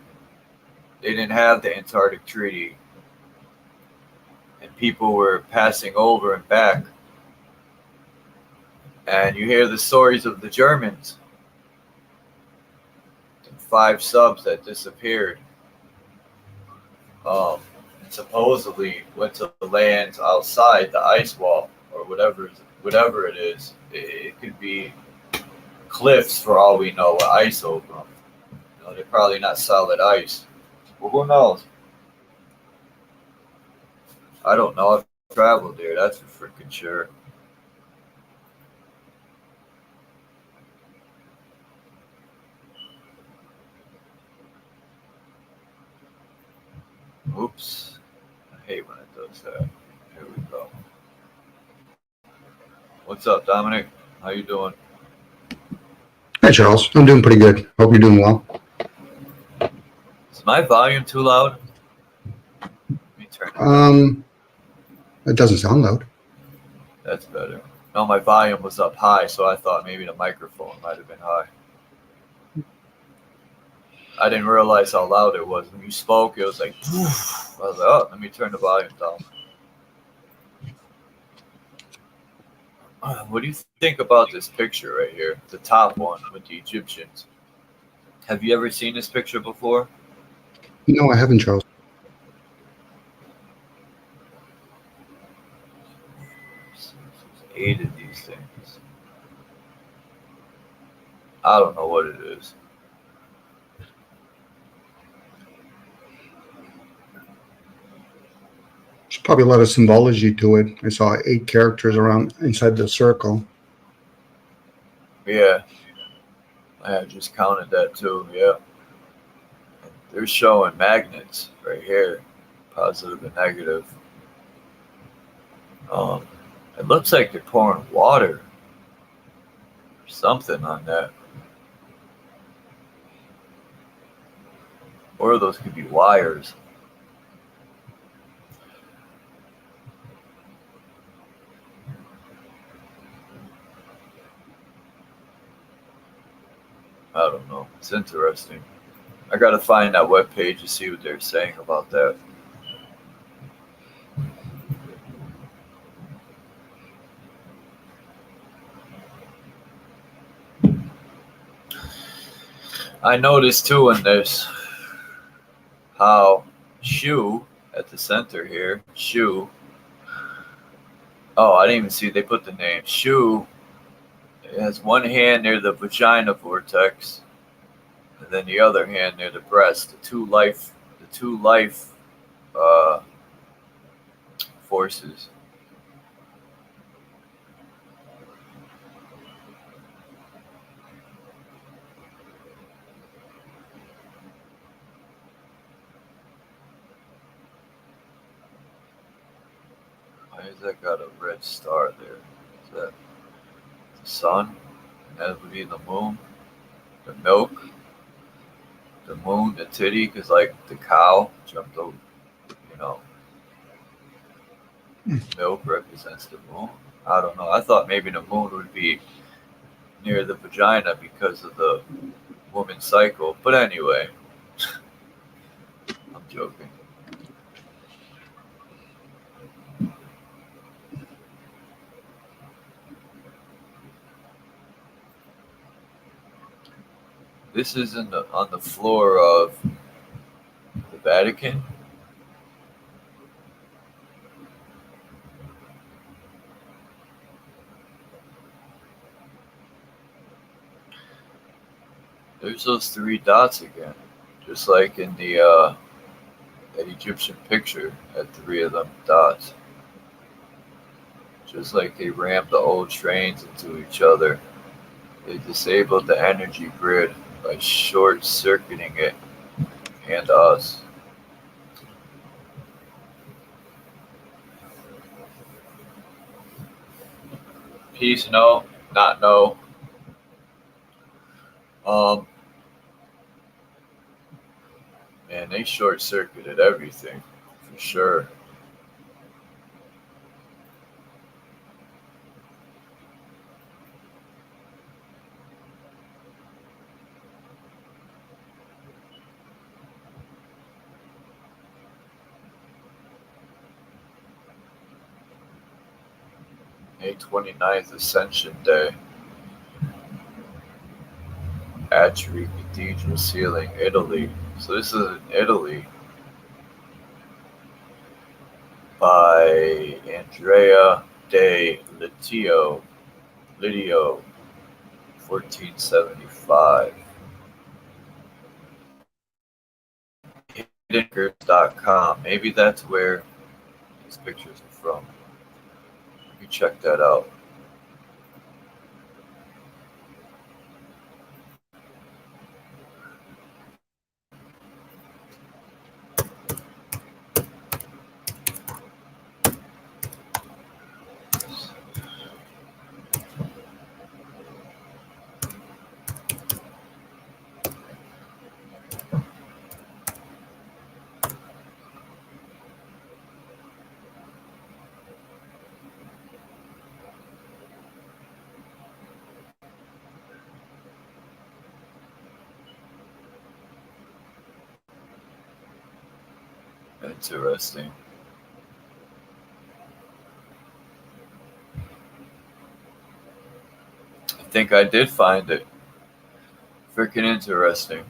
they didn't have the Antarctic Treaty, and people were passing over and back. And you hear the stories of the Germans, and 5 subs that disappeared. And supposedly went to the lands outside the ice wall, or whatever it is. It could be cliffs for all we know, with ice over them. You know, they're probably not solid ice. Well, who knows? I don't know. I've traveled there, that's for freaking sure. Oops. I hate when it does that. Here we go. What's up, Dominic? How you doing? Hi, Charles. I'm doing pretty good. Hope you're doing well. Is my volume too loud? Let me turn it down. It doesn't sound loud. That's better. No, my volume was up high, so I thought maybe the microphone might have been high. I didn't realize how loud it was. When you spoke, it was like, poof. I was like, oh, let me turn the volume down. What do you think about this picture right here? The top one with the Egyptians. Have you ever seen this picture before? No, I haven't, Charles. Hated these things. I don't know what it is. There's probably a lot of symbology to it. I saw 8 characters around inside the circle. Yeah. I just counted that too, yeah. They're showing magnets right here, positive and negative. It looks like they're pouring water or something on that. Or those could be wires. I don't know. It's interesting. I gotta find that webpage to see what they're saying about that. I noticed too in this how Shu at the center here, Shu. Oh, I didn't even see they put the name. Shu has one hand near the vagina vortex, and then the other hand near the breast. The two life forces. Why has that got a red star there? Is that the sun? That would be the moon. The milk. The moon, the titty, because like the cow jumped over, you know. Milk represents the moon. I don't know. I thought maybe the moon would be near the vagina because of the woman's cycle. But anyway, I'm joking. This is on the floor of the Vatican. There's those 3 dots again, just like in the that Egyptian picture had 3 of them dots. Just like they rammed the old trains into each other, they disabled the energy grid by short-circuiting it and us. Peace, no, not no. Man, they short circuited everything for sure. May 29th, Ascension Day. Atri Cathedral ceiling, Italy. So this is in Italy by Andrea de Lidio, 1475. Hiddengroups.com. Maybe that's where these pictures are from. You check that out. Interesting. I think I did find it. Freaking interesting.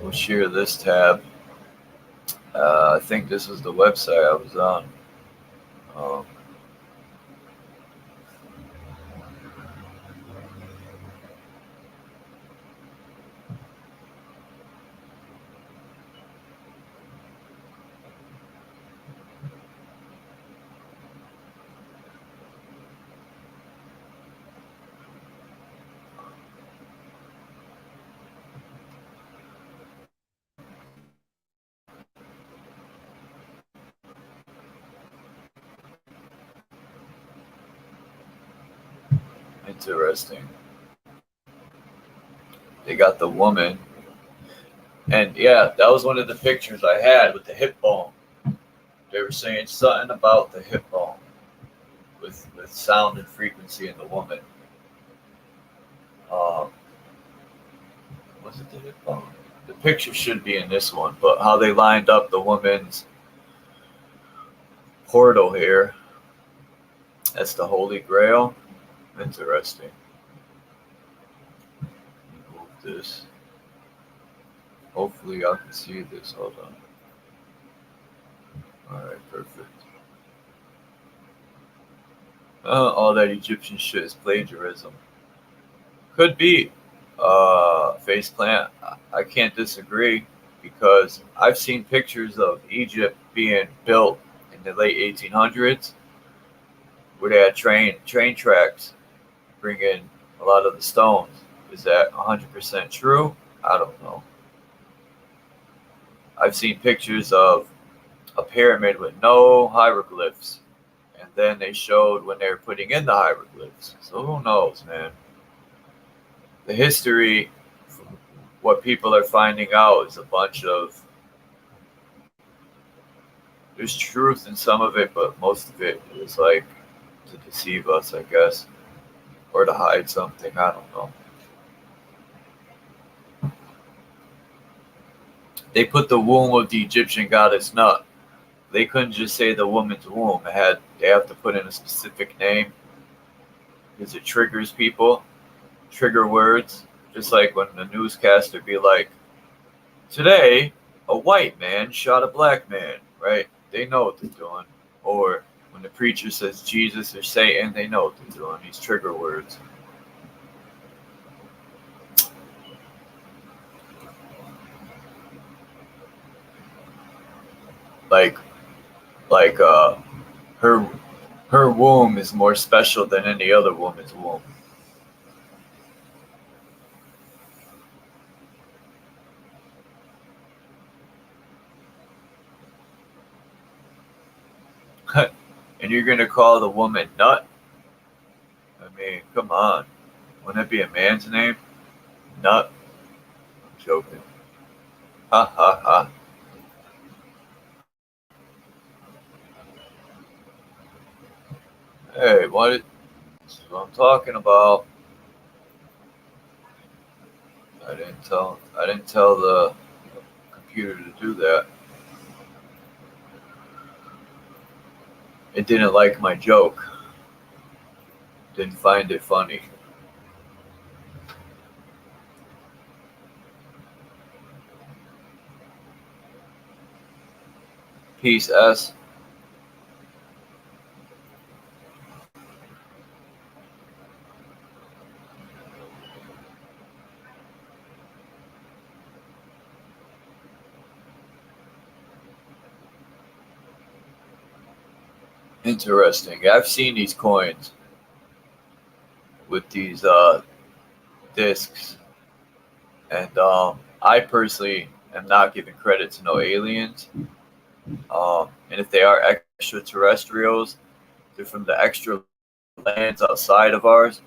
We'll share this tab. I think this is the website I was on. Um, Interesting. They got the woman. And yeah, that was one of the pictures I had with the hip bone. They were saying something about the hip bone with sound and frequency in the woman. Was it the hip bone? The picture should be in this one, but how they lined up the woman's portal here. That's the Holy Grail. Interesting. Move this. Hopefully I can see this. Hold on. Alright, perfect. All that Egyptian shit is plagiarism. Could be. Faceplant. I can't disagree because I've seen pictures of Egypt being built in the late 1800s where they had train tracks bringing a lot of the stones. Is that 100% true? I don't know. I've seen pictures of a pyramid with no hieroglyphs, and then they showed when they were putting in the hieroglyphs. So who knows, man? The history, what people are finding out, is a bunch of. There's truth in some of it, but most of it is like to deceive us, I guess, or to hide something. I don't know. They put the womb of the Egyptian goddess Nut. They couldn't just say the woman's womb. They have to put in a specific name because it triggers people, trigger words. Just like when the newscaster be like, today, a white man shot a black man, right? They know what they're doing. Or when the preacher says Jesus or Satan, they know what they're doing. These trigger words. Like her womb is more special than any other woman's womb. And you're going to call the woman Nut? I mean, come on. Wouldn't it be a man's name? Nut? I'm joking. Ha ha ha. Hey, this is what I'm talking about. I didn't tell the computer to do that. It didn't like my joke. Didn't find it funny. Peace, S. Interesting. I've seen these coins with these discs, and I personally am not giving credit to no aliens. And if they are extraterrestrials, they're from the extra lands outside of ours,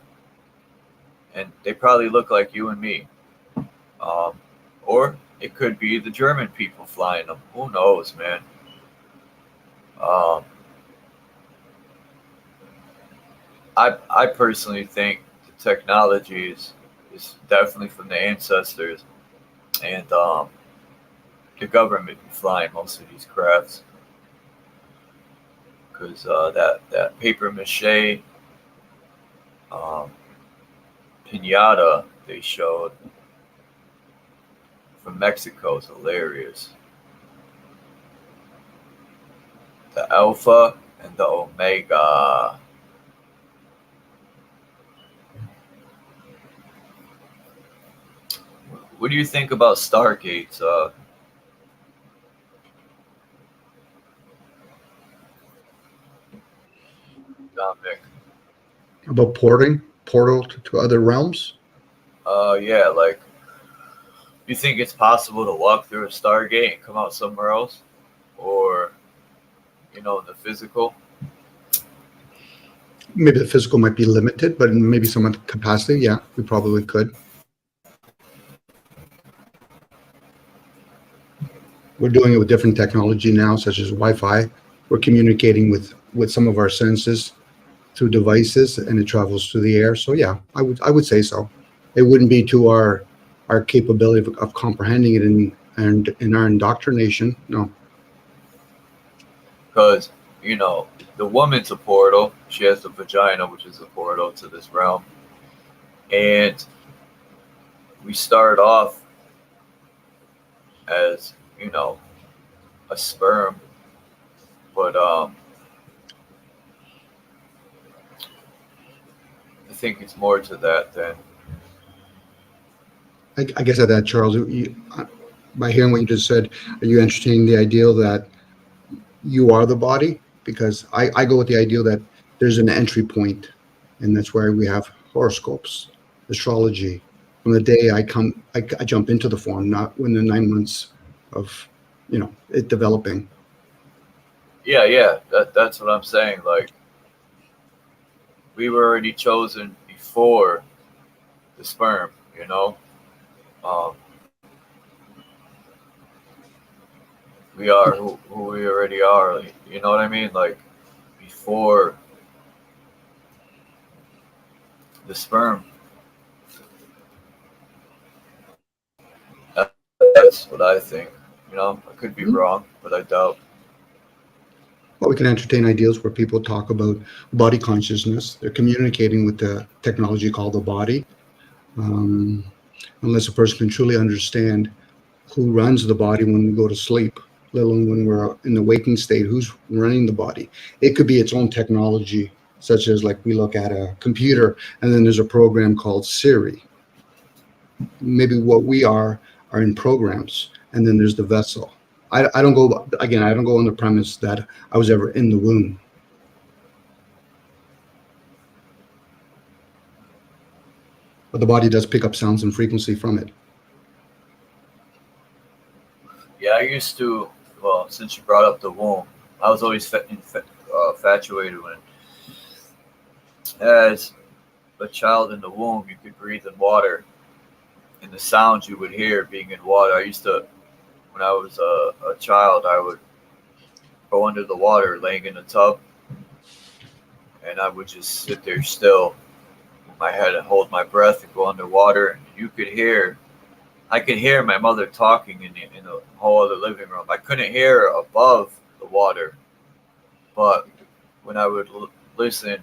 and they probably look like you and me. Or it could be the German people flying them. Who knows, man? I personally think the technology is definitely from the ancestors, and the government be flying most of these crafts, because that paper mache pinata they showed from Mexico is hilarious. The Alpha and the Omega. What do you think about Stargates? Dominic? About portal to other realms. Yeah, like, you think it's possible to walk through a Stargate and come out somewhere else? Or, the physical? Maybe the physical might be limited, but maybe some capacity, yeah, we probably could. We're doing it with different technology now, such as Wi-Fi. We're communicating with some of our senses through devices, and it travels through the air. So yeah, I would say so. It wouldn't be to our capability of comprehending it and in our indoctrination. No. Because, the woman's a portal. She has the vagina, which is a portal to this realm. And we start off as, a sperm. But I think it's more to that than. I guess at that, Charles, by hearing what you just said, are you entertaining the ideal that you are the body? Because I go with the ideal that there's an entry point, and that's where we have horoscopes, astrology. From the day I jump into the form, not when the 9 months of, it developing. Yeah, that's what I'm saying. Like, we were already chosen before the sperm, we are who we already are. You know what I mean? Like, before the sperm. That's what I think. I could be wrong, but I doubt. Well, we can entertain ideals where people talk about body consciousness. They're communicating with the technology called the body. Unless a person can truly understand who runs the body when we go to sleep, let alone when we're in the waking state, who's running the body. It could be its own technology, such as like we look at a computer and then there's a program called Siri. Maybe what we are in programs, and then there's the vessel. I don't go on the premise that I was ever in the womb. But the body does pick up sounds and frequency from it. Yeah, I used to, well, since you brought up the womb, I was always infatuated when, as a child in the womb, you could breathe in water, and the sounds you would hear being in water. I used to, when I was a child, I would go under the water, laying in the tub, and I would just sit there still, with my head and hold my breath and go underwater. And you could hear, I could hear my mother talking in the whole other living room. I couldn't hear her above the water, but when I would listen,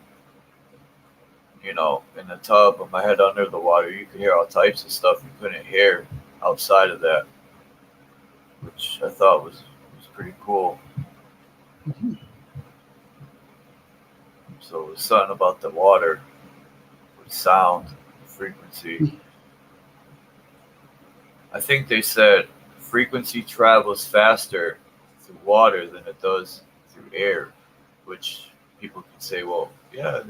you know, in the tub with my head under the water, you could hear all types of stuff you couldn't hear outside of that, which I thought was pretty cool. So it was something about the water, with sound, frequency. I think they said frequency travels faster through water than it does through air, which people can say, well, yeah,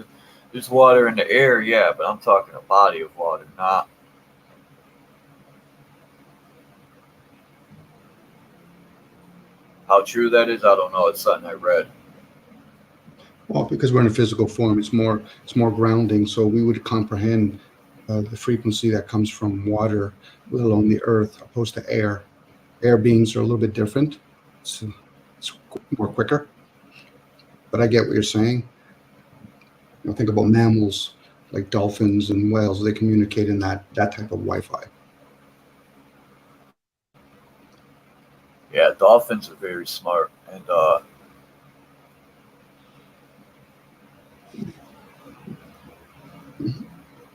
there's water in the air, yeah, but I'm talking a body of water, not. How true that is, I don't know. It's something I read. Well, because we're in a physical form, it's more grounding. So we would comprehend the frequency that comes from water, let alone the earth, opposed to air. Air beings are a little bit different. It's more quicker. But I get what you're saying. You know, think about mammals like dolphins and whales. They communicate in that type of Wi-Fi. Yeah, dolphins are very smart, and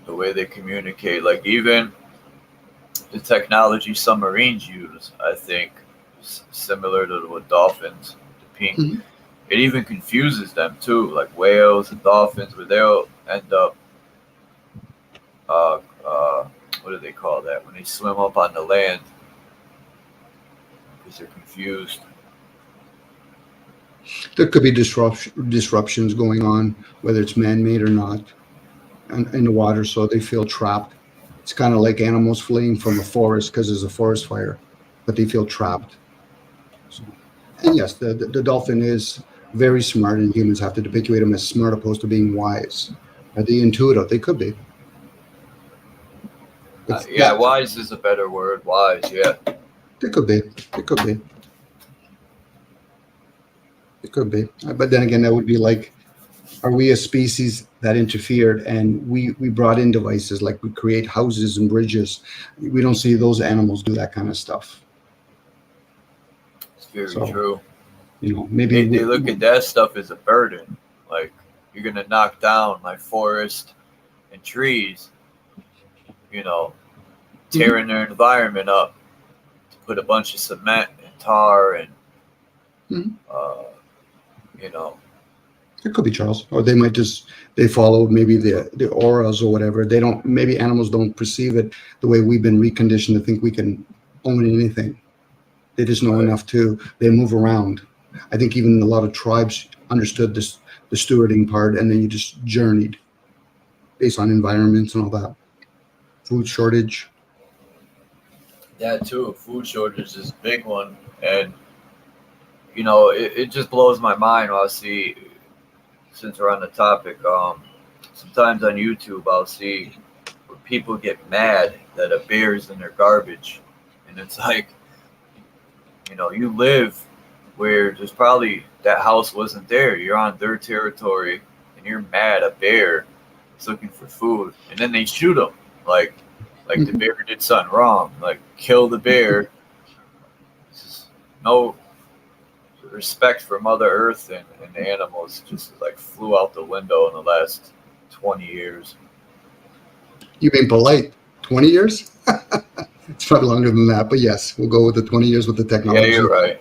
the way they communicate, like even the technology submarines use, I think, is similar to what dolphins, the ping. It even confuses them too, like whales and dolphins, where they'll end up, what do they call that, when they swim up on the land, because they're confused. There could be disruptions going on, whether it's man-made or not, in the water, so they feel trapped. It's kind of like animals fleeing from a forest because there's a forest fire, but they feel trapped. So, and yes, the dolphin is very smart, and humans have to depicate them as smart opposed to being wise. Are they intuitive? They could be. Yeah, wise is a better word. Wise, yeah. They could be. They could be. It could be. But then again, that would be like, are we a species that interfered and we brought in devices like we create houses and bridges? We don't see those animals do that kind of stuff. It's very true. You know, maybe they look at that stuff as a burden. Like, you're gonna knock down my forest and trees, you know, tearing their environment up to put a bunch of cement and tar and you know. It could be, Charles, or they might they follow maybe the auras or whatever. They don't. Maybe animals don't perceive it the way we've been reconditioned to think we can own anything. They just know enough to. They move around. I think even a lot of tribes understood the stewarding part, and then you just journeyed based on environments and all that. Food shortage. That too, food shortage is a big one, and you know, it just blows my mind when I see. Since we're on the topic, sometimes on YouTube I'll see where people get mad that a bear is in their garbage, and it's like, you know, you live where there's probably that house wasn't there. You're on their territory, and you're mad a bear is looking for food, and then they shoot him like the bear did something wrong. Like, kill the bear. Just no respect for Mother Earth and the animals just like flew out the window in the last 20 years. You've been polite. 20 years? It's probably longer than that, but yes, we'll go with the 20 years with the technology. Yeah, you're right.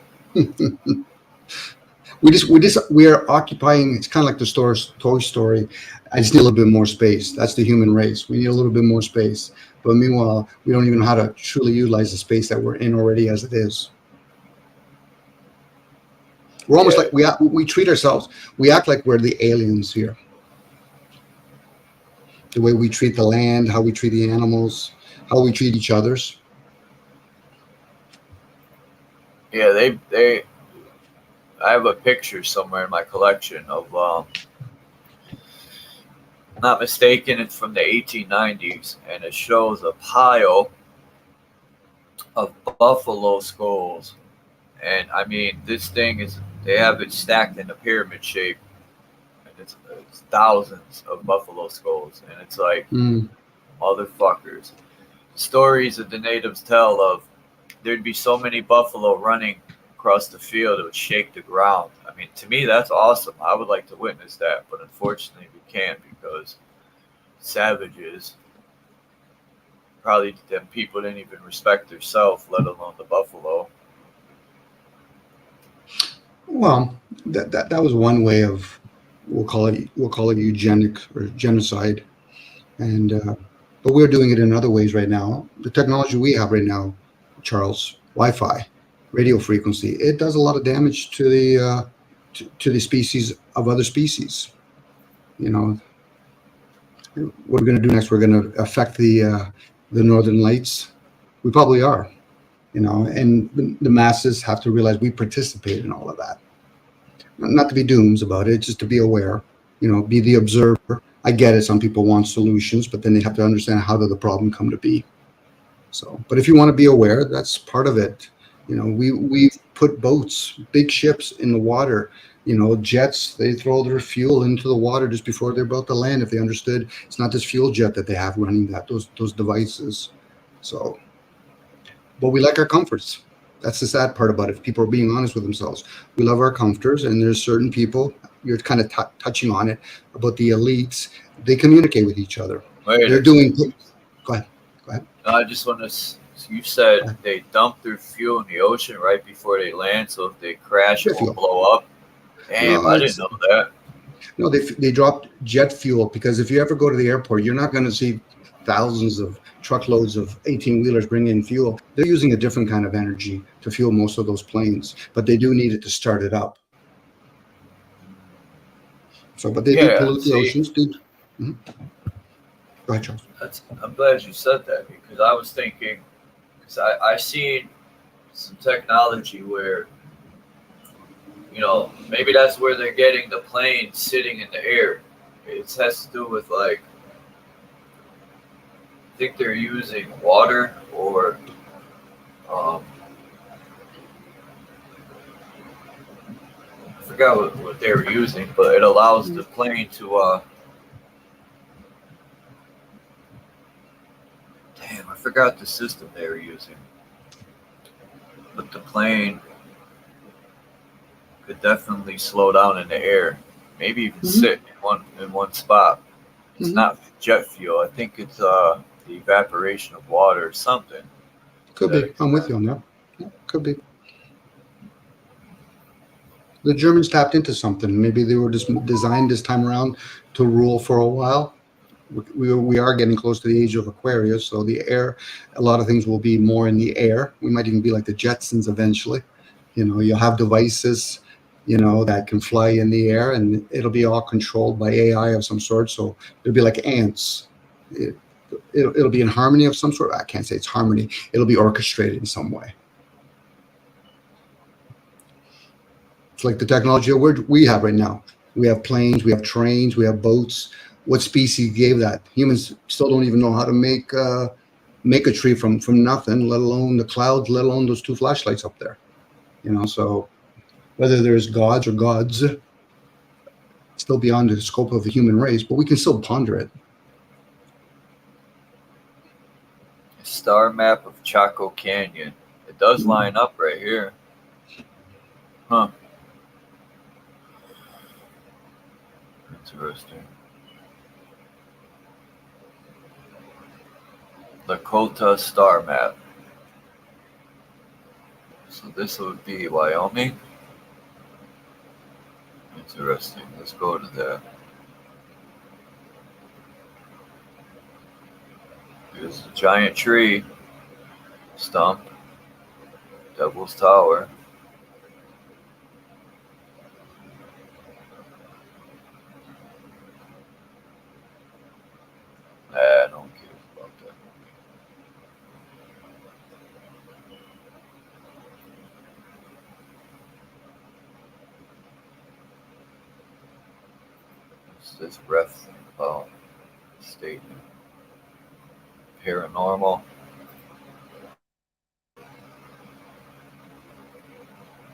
we are occupying. It's kind of like the Toy Story. I just need a little bit more space. That's the human race. We need a little bit more space. But meanwhile, we don't even know how to truly utilize the space that we're in already as it is. We're almost like we treat ourselves. We act like we're the aliens here. The way we treat the land, how we treat the animals, how we treat each others. Yeah, they I have a picture somewhere in my collection of, not mistaken, it's from the 1890s, and it shows a pile of buffalo skulls. And I mean, this thing is, they have it stacked in a pyramid shape, and it's thousands of buffalo skulls. And it's like, Mm. motherfuckers. Stories that the natives tell of there'd be so many buffalo running across the field it would shake the ground. I mean, to me, that's awesome. I would like to witness that, but unfortunately, we can't because savages, probably them people didn't even respect themselves, let alone the buffalo. Well, that was one way of, we'll call it eugenic or genocide, and but we're doing it in other ways right now. The technology we have right now, Charles, Wi-Fi, radio frequency, it does a lot of damage to the species of other species. You know, what we're going to do next? We're going to affect the northern lights. We probably are. You know, and the masses have to realize we participate in all of that. Not to be dooms about it, just to be aware, you know, be the observer. I get it. Some people want solutions, but then they have to understand how did the problem come to be. So, but if you want to be aware, that's part of it. You know, we've put boats, big ships in the water. You know, jets, they throw their fuel into the water just before they're about to land. If they understood, it's not this fuel jet that they have running those devices. So, but we like our comforts. That's the sad part about it. If people are being honest with themselves, we love our comforts, and there's certain people. You're kind of touching on it about the elites. They communicate with each other. Wait They're a doing. second. Go ahead. Go ahead. I just want to. You said Go ahead. they dump their fuel in the ocean right before they land, so if they crash, it Jet won't fuel. blow up. Damn, No, I didn't know that. no. They dropped jet fuel because if you ever go to the airport, you're not going to see thousands of truckloads of 18 wheelers bringing in fuel. They're using a different kind of energy to fuel most of those planes, but they do need it to start it up. So, but they do Yeah, pollute the see, oceans, dude. Mhm. Go ahead, Charles. I'm glad you said that because I was thinking, because I seen some technology where, maybe that's where they're getting the plane sitting in the air. It has to do with like, I think they're using water or, um, I forgot what they were using, but it allows the plane to, damn, I forgot the system they were using. But the plane could definitely slow down in the air, maybe even sit in one spot. It's not jet fuel. I think it's the evaporation of water or something. Could be. I'm with you on that. Yeah, could be. The Germans tapped into something. Maybe they were just designed this time around to rule for a while. We are getting close to the age of Aquarius, so the air, a lot of things will be more in the air. We might even be like the Jetsons eventually. You know, you'll have devices, that can fly in the air, and it'll be all controlled by AI of some sort. So it'll be like ants. It'll be in harmony of some sort. I can't say it's harmony. It'll be orchestrated in some way. It's like the technology we have right now. We have planes, we have trains, we have boats. What species gave that? Humans still don't even know how to make a tree from nothing, let alone the clouds, let alone those two flashlights up there. So whether there's gods or gods, still beyond the scope of the human race, but we can still ponder it. Star map of Chaco Canyon. It does line up right here. Huh. Interesting. Lakota star map. So this would be Wyoming. Interesting. Let's go to that. There's a giant tree stump. Devil's Tower. I don't care about that. this ref statement? Paranormal.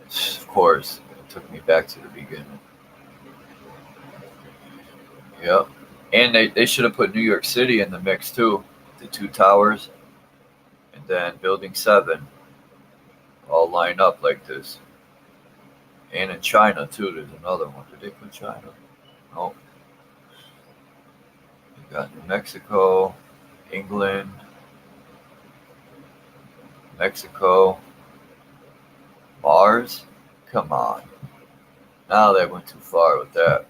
Of course, it took me back to the beginning. Yep. And they should have put New York City in the mix too. The two towers. And then Building 7. All line up like this. And in China too, there's another one. Did they put China? No. You got New Mexico, England, Mexico, Mars. Come on. Now they went too far with that.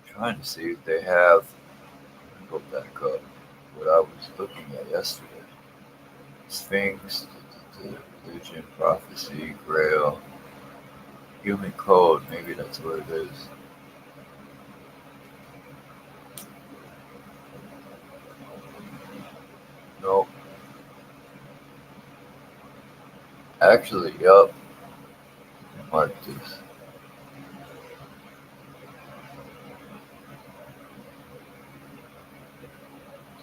Trying to see if they have. Let me go back up. What I was looking at yesterday. Sphinx, the religion, prophecy, Grail, human code. Maybe that's what it is. Nope. Actually, yup. Mark this.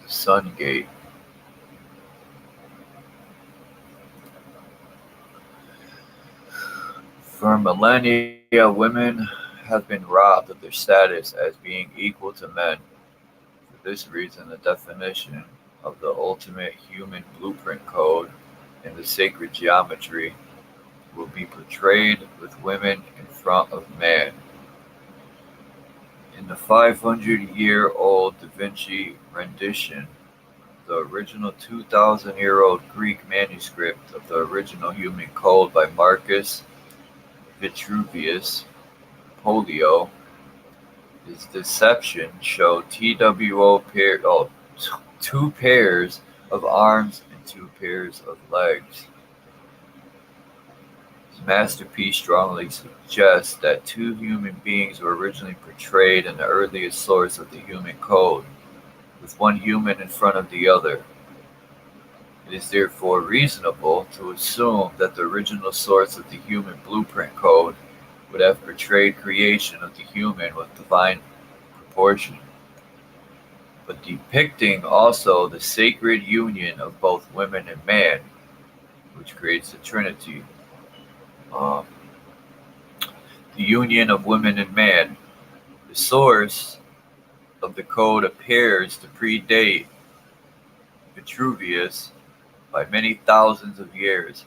The Sun Gate. For millennia, women have been robbed of their status as being equal to men. For this reason, the definition of the ultimate human blueprint code in the sacred geometry will be portrayed with women in front of man. In the 500-year-old Da Vinci rendition, the original 2,000-year-old Greek manuscript of the original human code by Marcus Vitruvius Polio, his deception showed two pairs of arms and two pairs of legs. His masterpiece strongly suggests that two human beings were originally portrayed in the earliest source of the human code, with one human in front of the other. It is therefore reasonable to assume that the original source of the human blueprint code would have portrayed creation of the human with divine proportion, but depicting also the sacred union of both women and man, which creates the Trinity. The union of women and man. The source of the code appears to predate Vitruvius by many thousands of years.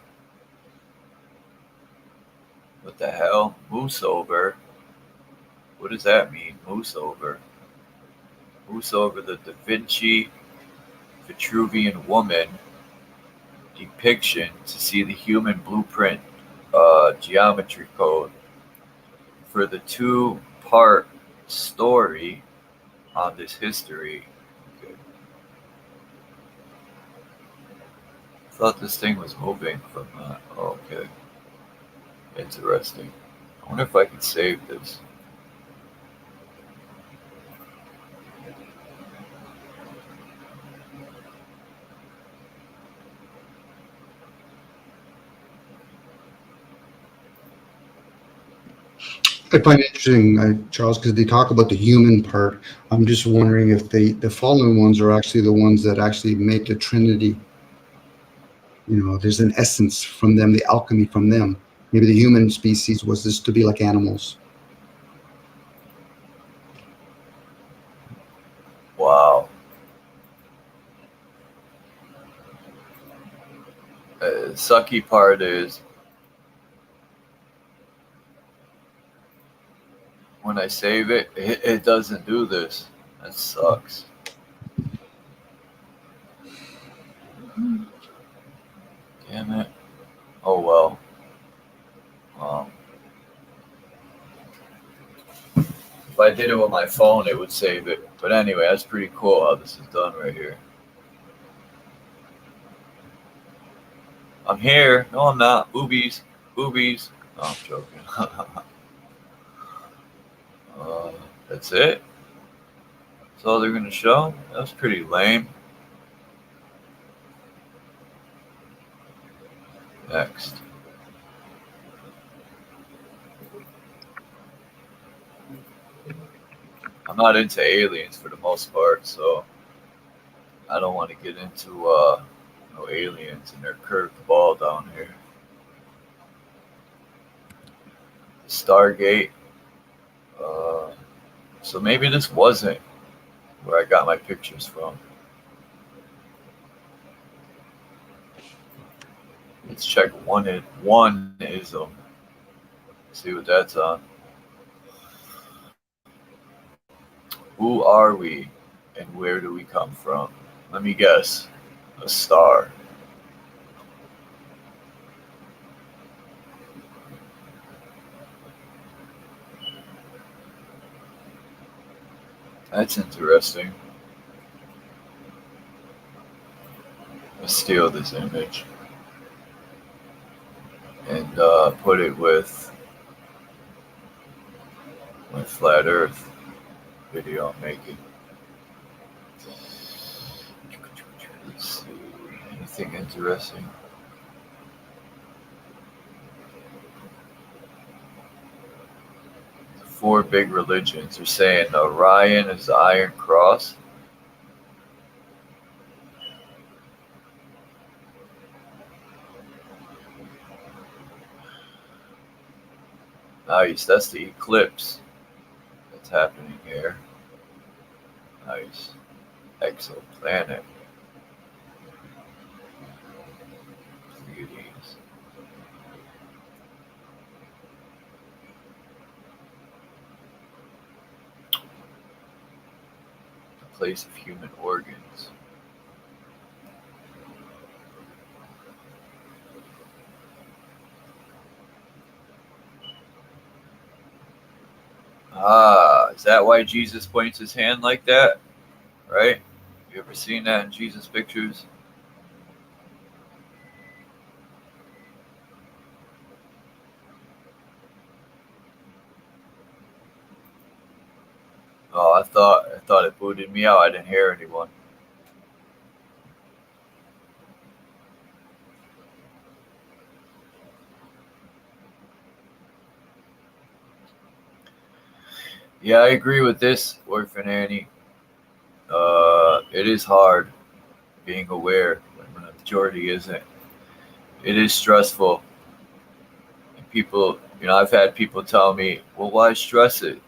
What the hell? Moose over? What does that mean? Moose over? Moose over the Da Vinci Vitruvian woman depiction to see the human blueprint geometry code for the two-part story on this history. Okay. I thought this thing was moving from that. Oh, okay. Interesting. I wonder if I can save this. I find it interesting, Charles, because they talk about the human part. I'm just wondering if the fallen ones are actually the ones that actually make the Trinity. You know, there's an essence from them, the alchemy from them. Maybe the human species was just to be like animals. Wow. The sucky part is when I save it, it doesn't do this. That sucks. Damn it. Oh well. If I did it with my phone, it would save it. But anyway, that's pretty cool how this is done right here. I'm here. No, I'm not. Boobies. Boobies. No, I'm joking. That's it. That's all they're gonna show. That's pretty lame. Next. I'm not into aliens for the most part, so I don't want to get into no aliens and their curved ball down here. Stargate. So maybe this wasn't where I got my pictures from. Let's check one-ism. See what that's on. Who are we and where do we come from? Let me guess. A star. That's interesting. Let's steal this image and put it with my flat Earth video I'm making. Let's see, anything interesting? The 4 big religions are saying Orion is the Iron Cross. Nice, that's the eclipse that's happening here. Nice. Exoplanet. Pleiades. The place of human organs. Is that why Jesus points his hand like that? Right? You ever seen that in Jesus pictures? Oh, I thought it booted me out. I didn't hear anyone. Yeah, I agree with this, Orphan Annie. It is hard being aware when the majority isn't. It is stressful. And people, I've had people tell me, well, why stress it?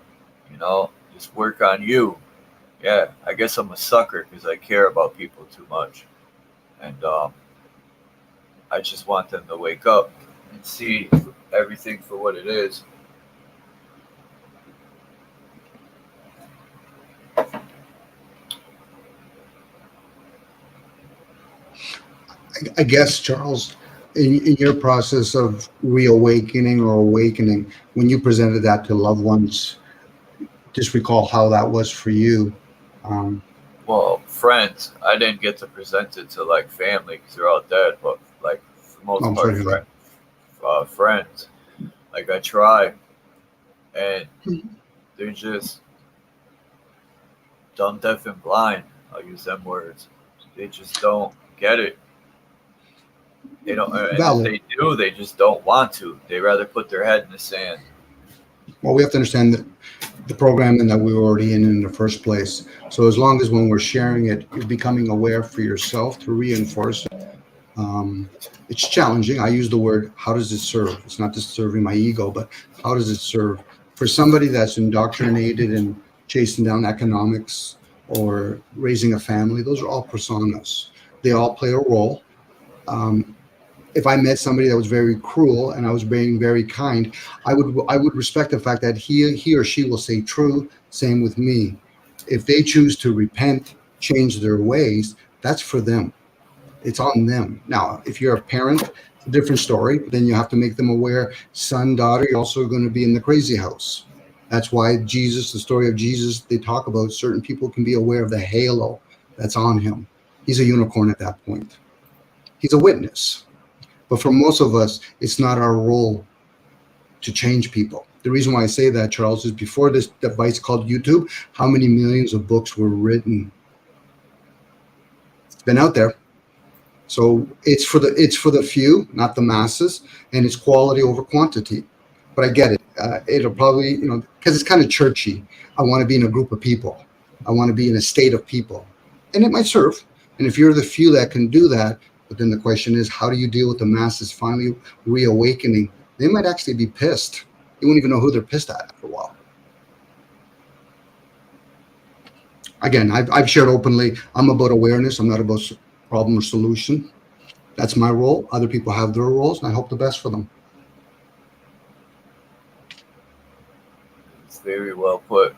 Just work on you. Yeah, I guess I'm a sucker because I care about people too much. And I just want them to wake up and see everything for what it is. I guess, Charles, in your process of reawakening or awakening, when you presented that to loved ones, just recall how that was for you. Well, friends, I didn't get to present it to like family because they're all dead, but like for the most part, friends. Like I try, and they're just dumb, deaf, and blind. I'll use them words. They just don't get it. They don't. And if they do, they just don't want to. They rather put their head in the sand. Well, we have to understand that the programming that we were already in the first place. So as long as when we're sharing it, you're becoming aware for yourself to reinforce it. It's challenging. I use the word, how does it serve? It's not just serving my ego, but how does it serve? For somebody that's indoctrinated and chasing down economics or raising a family, those are all personas. They all play a role. If I met somebody that was very cruel and I was being very kind, I would respect the fact that he or she will say true. Same with me. If they choose to repent, change their ways, that's for them. It's on them. Now, if you're a parent, it's a different story. Then you have to make them aware, son, daughter, you're also going to be in the crazy house. That's why Jesus, the story of Jesus, they talk about certain people can be aware of the halo that's on him. He's a unicorn at that point. He's a witness. But for most of us, it's not our role to change people. The reason why I say that, Charles, is before this device called YouTube, how many millions of books were written? It's been out there. So it's for the few, not the masses, and it's quality over quantity. But I get it. It'll probably, you know, because it's kind of churchy. I want to be in a group of people. I want to be in a state of people, and it might serve. And if you're the few that can do that, but then the question is, how do you deal with the masses finally reawakening? They might actually be pissed. You won't even know who they're pissed at after a while. Again, I've shared openly. I'm about awareness. I'm not about problem or solution. That's my role. Other people have their roles, and I hope the best for them. It's very well put.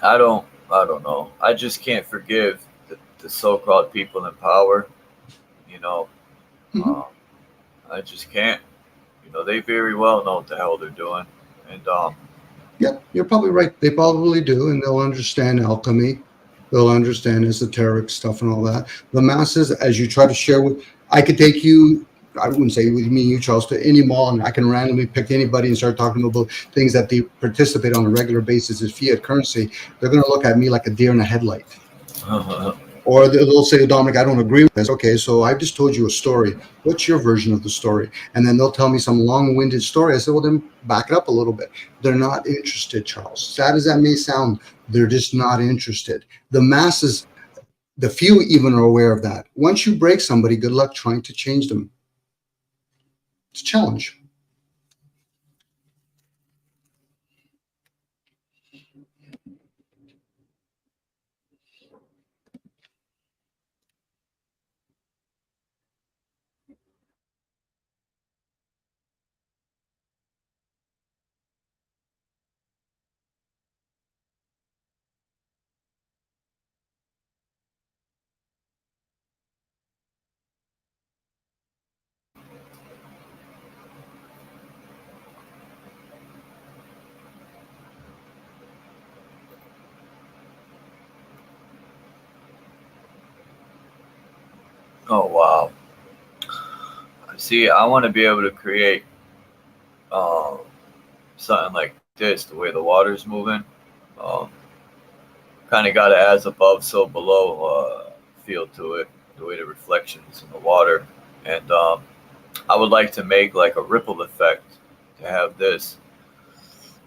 I don't know. I just can't forgive the so-called people in power. You know, I just can't. You know, they very well know what the hell they're doing, and yeah, you're probably right. They probably do, and they'll understand alchemy. They'll understand esoteric stuff and all that. The masses, as you try to share with, I could take you, I wouldn't say with me, you, Charles, to any mall, and I can randomly pick anybody and start talking about things that they participate on a regular basis as fiat currency. They're going to look at me like a deer in a headlight. Or they'll say, Dominic, I don't agree with this. Okay, so I've just told you a story. What's your version of the story? And then they'll tell me some long-winded story. I said, well, then back it up a little bit. They're not interested, Charles. Sad as that may sound, they're just not interested. The masses, the few even are aware of that. Once you break somebody, good luck trying to change them. It's a challenge. oh wow. See, I want to be able to create something like this, the way the water's moving. Kind of got an as above, so below feel to it, the way the reflections in the water. And I would like to make like a ripple effect to have this.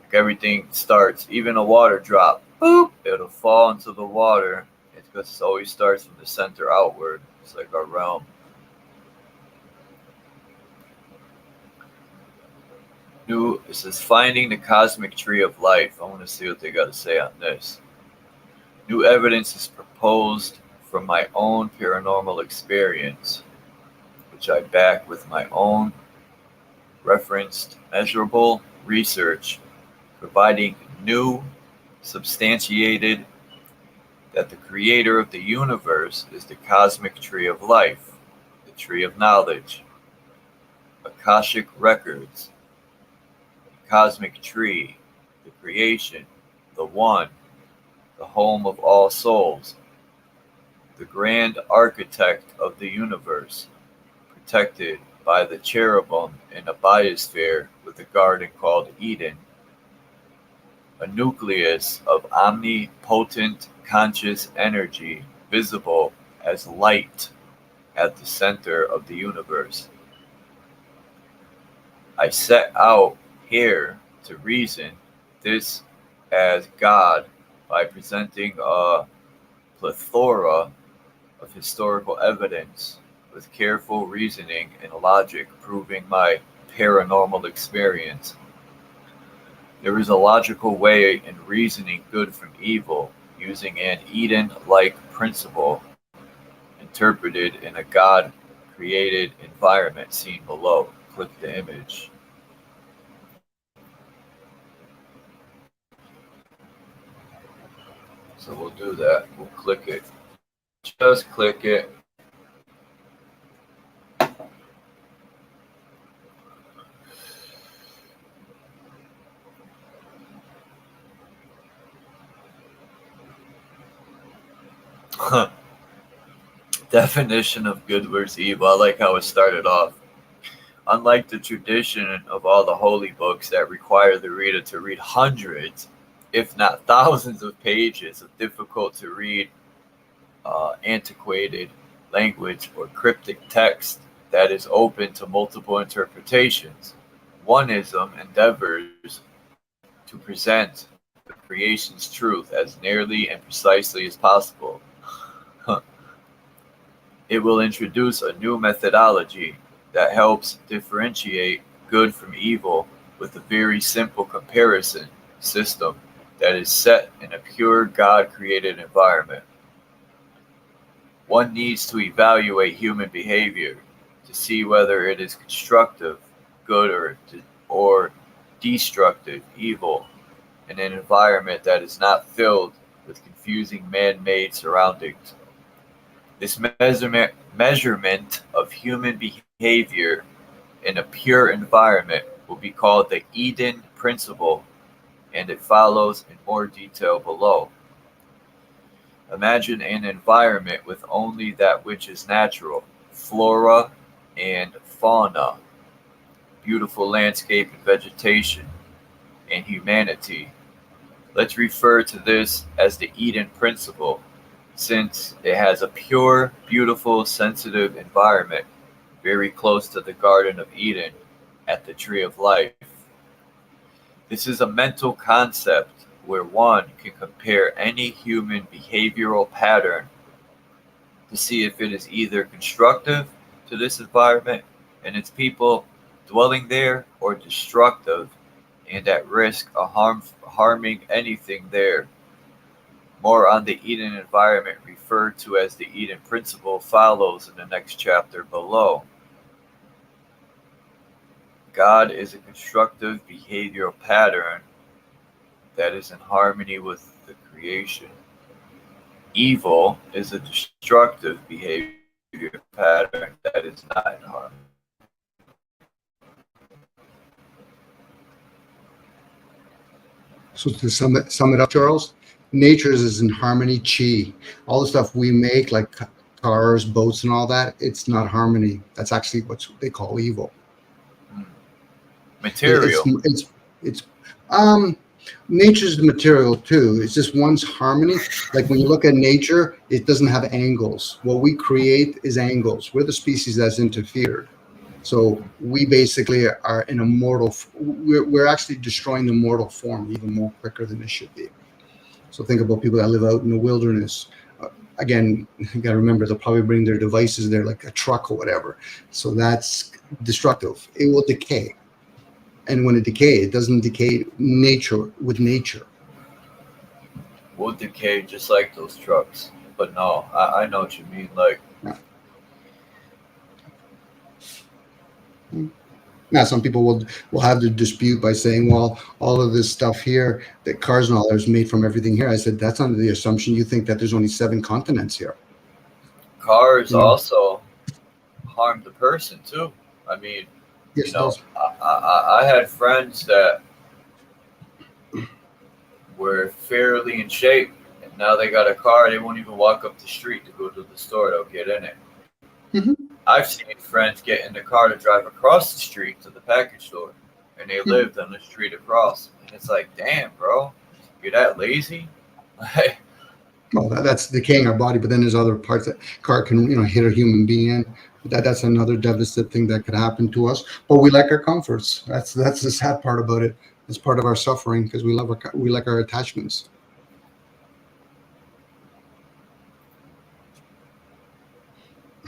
Like everything starts, even a water drop, boop, it'll fall into the water. It just always starts from the center outward. It's like our realm. It says finding the cosmic tree of life. I want to see what they got to say on this. New evidence is proposed from my own paranormal experience, which I back with my own referenced measurable research, providing new substantiated that the creator of the universe is the cosmic tree of life, the tree of knowledge, Akashic records, cosmic tree, the creation, the one, the home of all souls, the grand architect of the universe, protected by the cherubim in a biosphere with a garden called Eden, a nucleus of omnipotent conscious energy visible as light at the center of the universe. I set out here to reason this as God by presenting a plethora of historical evidence with careful reasoning and logic proving my paranormal experience. There is a logical way in reasoning good from evil using an Eden-like principle interpreted in a God-created environment seen below. Click the image. So we'll do that. We'll click it. Just click it. Definition of good versus evil. I like how it started off. Unlike the tradition of all the holy books that require the reader to read hundreds, if not thousands of pages of difficult to read, antiquated language or cryptic text that is open to multiple interpretations, oneism endeavors to present the creation's truth as nearly and precisely as possible. It will introduce a new methodology that helps differentiate good from evil with a very simple comparison system that is set in a pure God-created environment. One needs to evaluate human behavior to see whether it is constructive, good, or destructive, evil, in an environment that is not filled with confusing man-made surroundings. This measurement of human behavior in a pure environment will be called the Eden Principle, and it follows in more detail below. Imagine an environment with only that which is natural, flora and fauna, beautiful landscape and vegetation, and humanity. Let's refer to this as the Eden Principle, since it has a pure, beautiful, sensitive environment very close to the Garden of Eden at the Tree of Life. This is a mental concept where one can compare any human behavioral pattern to see if it is either constructive to this environment and its people dwelling there, or destructive and at risk of harming anything there. More on the Eden environment, referred to as the Eden Principle, follows in the next chapter below. God is a constructive behavioral pattern that is in harmony with the creation. Evil is a destructive behavior pattern that is not in harmony. So to sum it up, Charles, nature is in harmony, chi. All the stuff we make, like cars, boats, and all that, it's not harmony. That's actually what they call evil. Material. It's nature's the material too. It's just one's harmony. Like when you look at nature, it doesn't have angles. What we create is angles. We're the species that's interfered. So we basically are in a mortal. We're actually destroying the mortal form even more quicker than it should be. So think about people that live out in the wilderness. Again, you got to remember they'll probably bring their devices there, like a truck or whatever. So that's destructive. It will decay. And when it decays, it doesn't decay with nature. Will decay just like those trucks. But no, I know what you mean. Like, now, some people will have the dispute by saying, well, all of this stuff here, the cars and all that is made from everything here. I said, that's under the assumption you think that there's only 7 continents here. Cars also harm the person too. I mean, yes, you know, I had friends that were fairly in shape, and now they got a car. They won't even walk up the street to go to the store. They'll get in it. Mm-hmm. I've seen friends get in the car to drive across the street to the package store, and they lived on the street across. And it's like, damn, bro, you're that lazy? Well, that's decaying our body, but then there's other parts that car can, hit a human being in. That's another devastating thing that could happen to us. But we like our comforts. That's the sad part about it. It's part of our suffering because we like our attachments.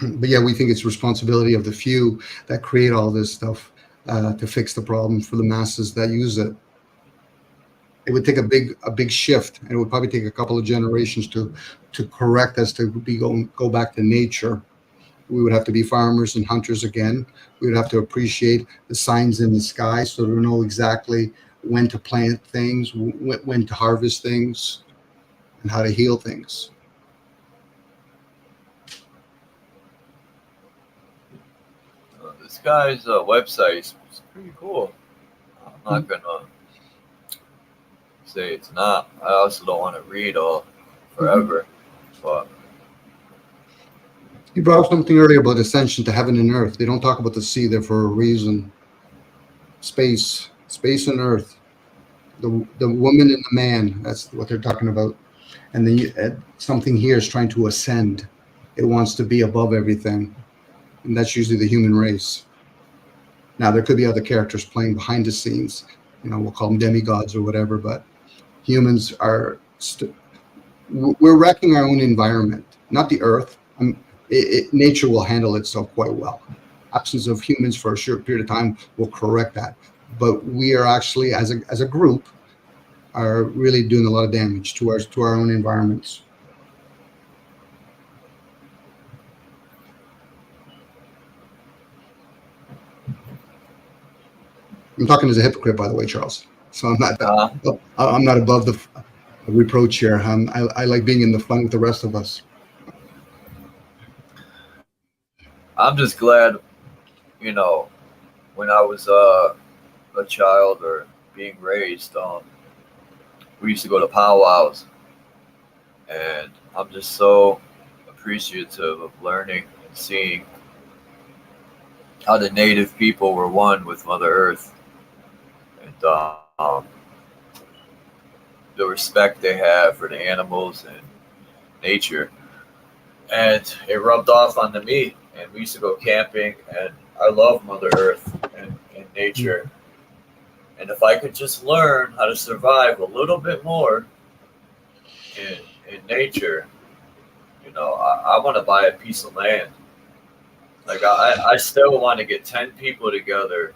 But yeah, we think it's responsibility of the few that create all this stuff to fix the problem for the masses that use it. It would take a big shift, and it would probably take a couple of generations to correct us to go back to nature. We would have to be farmers and hunters again. We would have to appreciate the signs in the sky so to know exactly when to plant things, when to harvest things, and how to heal things. This guy's website is pretty cool. I'm not gonna say it's not. I also don't want to read all forever, but You brought up something earlier about ascension to heaven and earth. They don't talk about the sea there for a reason. Space and earth. The woman and the man. That's what they're talking about. And then something here is trying to ascend. It wants to be above everything, and that's usually the human race. Now there could be other characters playing behind the scenes. We'll call them demigods or whatever. But humans are we're wrecking our own environment, not the earth. Nature will handle itself quite well. Absence of humans for a short period of time will correct that. But we are actually, as a group, are really doing a lot of damage to our own environments. I'm talking as a hypocrite, by the way, Charles. So I'm not above the reproach here. I like being in the fun with the rest of us. I'm just glad, when I was a child or being raised, we used to go to powwows, and I'm just so appreciative of learning and seeing how the native people were one with Mother Earth, and the respect they have for the animals and nature. And it rubbed off onto me, and we used to go camping, and I love Mother Earth and nature. And if I could just learn how to survive a little bit more in nature, I want to buy a piece of land. Like I still want to get 10 people together,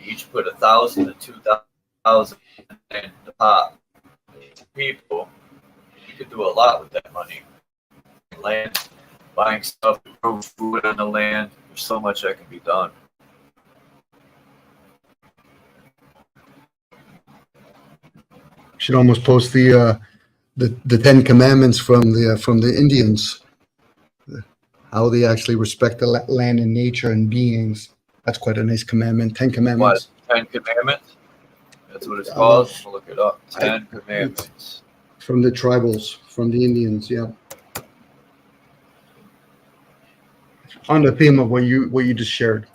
each put 1,000 to 2,000 in the pot. People, you could do a lot with that money. Land, buying stuff to grow food on the land. There's so much that can be done. Should almost post the 10 Commandments from the Indians, how they actually respect the land and nature and beings. That's quite a nice commandment. 10 Commandments. What? 10 Commandments? That's what it's called. We'll look it up. 10 Commandments. From the tribals, from the Indians, yeah. On the theme of what you just shared.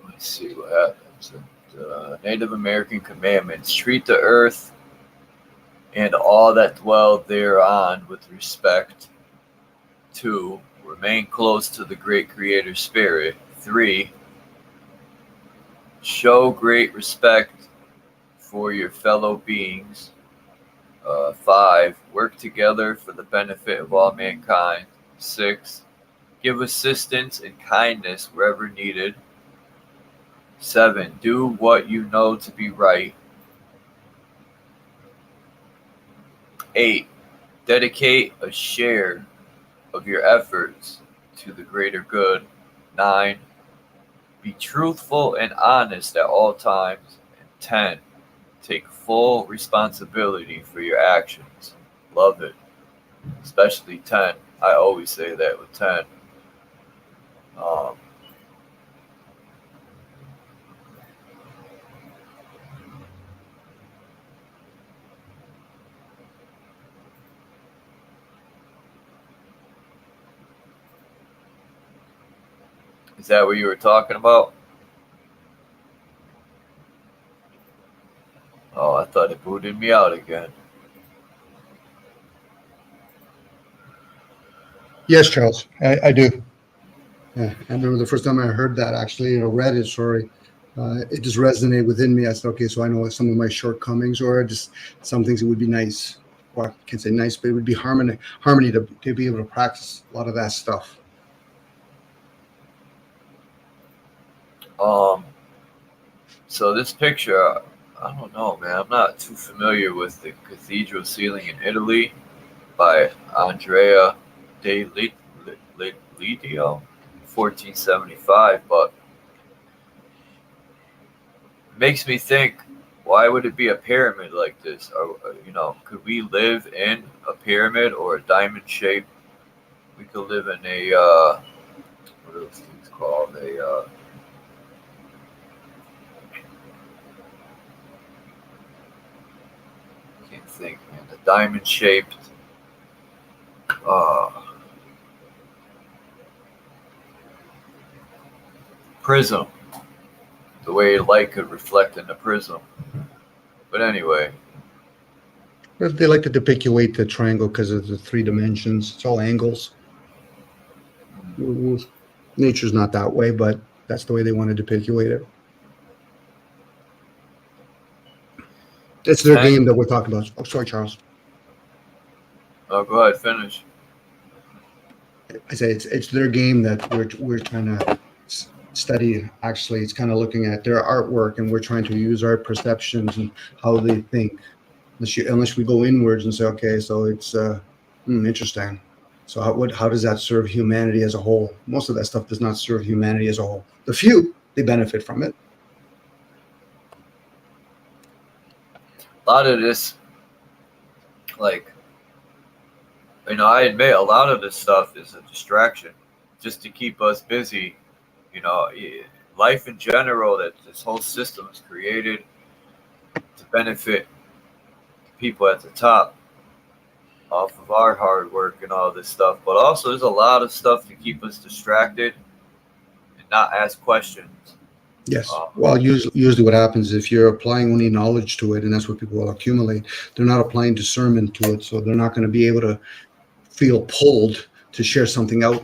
Let's see what happens. Native American commandments: treat the earth and all that dwell thereon with respect. 2. Remain close to the great Creator Spirit. 3. Show great respect for your fellow beings. 5. Work together for the benefit of all mankind. 6. Give assistance and kindness wherever needed. 7. Do what you know to be right. 8. Dedicate a share of your efforts to the greater good. 9. Be truthful and honest at all times. And 10. Take full responsibility for your actions. Love it. Especially 10. I always say that with 10. Is that what you were talking about? Oh, I thought it booted me out again. Yes, Charles, I do. Yeah, I remember the first time I heard that, actually, read it, sorry. It just resonated within me. I said, okay, so I know some of my shortcomings, or just some things that would be nice. Or I can't say nice, but it would be harmony to be able to practice a lot of that stuff. So this picture, I don't know, man. I'm not too familiar with the cathedral ceiling in Italy by Andrea de Lidio, 1475, but it makes me think, why would it be a pyramid like this? Or, could we live in a pyramid or a diamond shape? We could live in a, what are those things called? Can't think, man. The diamond shaped, uh, prism. The way light could reflect in the prism. But anyway. But they like to depict the triangle because of the 3 dimensions. It's all angles. Nature's not that way, but that's the way they want to depict it. It's their game that we're talking about. Oh, sorry, Charles. Oh, go ahead, finish. I say it's their game that we're trying to study. Actually, it's kind of looking at their artwork, and we're trying to use our perceptions and how they think. Unless we go inwards and say, okay, so it's interesting. So how does that serve humanity as a whole? Most of that stuff does not serve humanity as a whole. The few, they benefit from it. A lot of this, I admit a lot of this stuff is a distraction just to keep us busy. Life in general, that this whole system is created to benefit people at the top off of our hard work and all this stuff. But also there's a lot of stuff to keep us distracted and not ask questions. Yes. Well, usually what happens if you're applying only knowledge to it, and that's what people will accumulate, they're not applying discernment to it. So they're not going to be able to feel pulled to share something out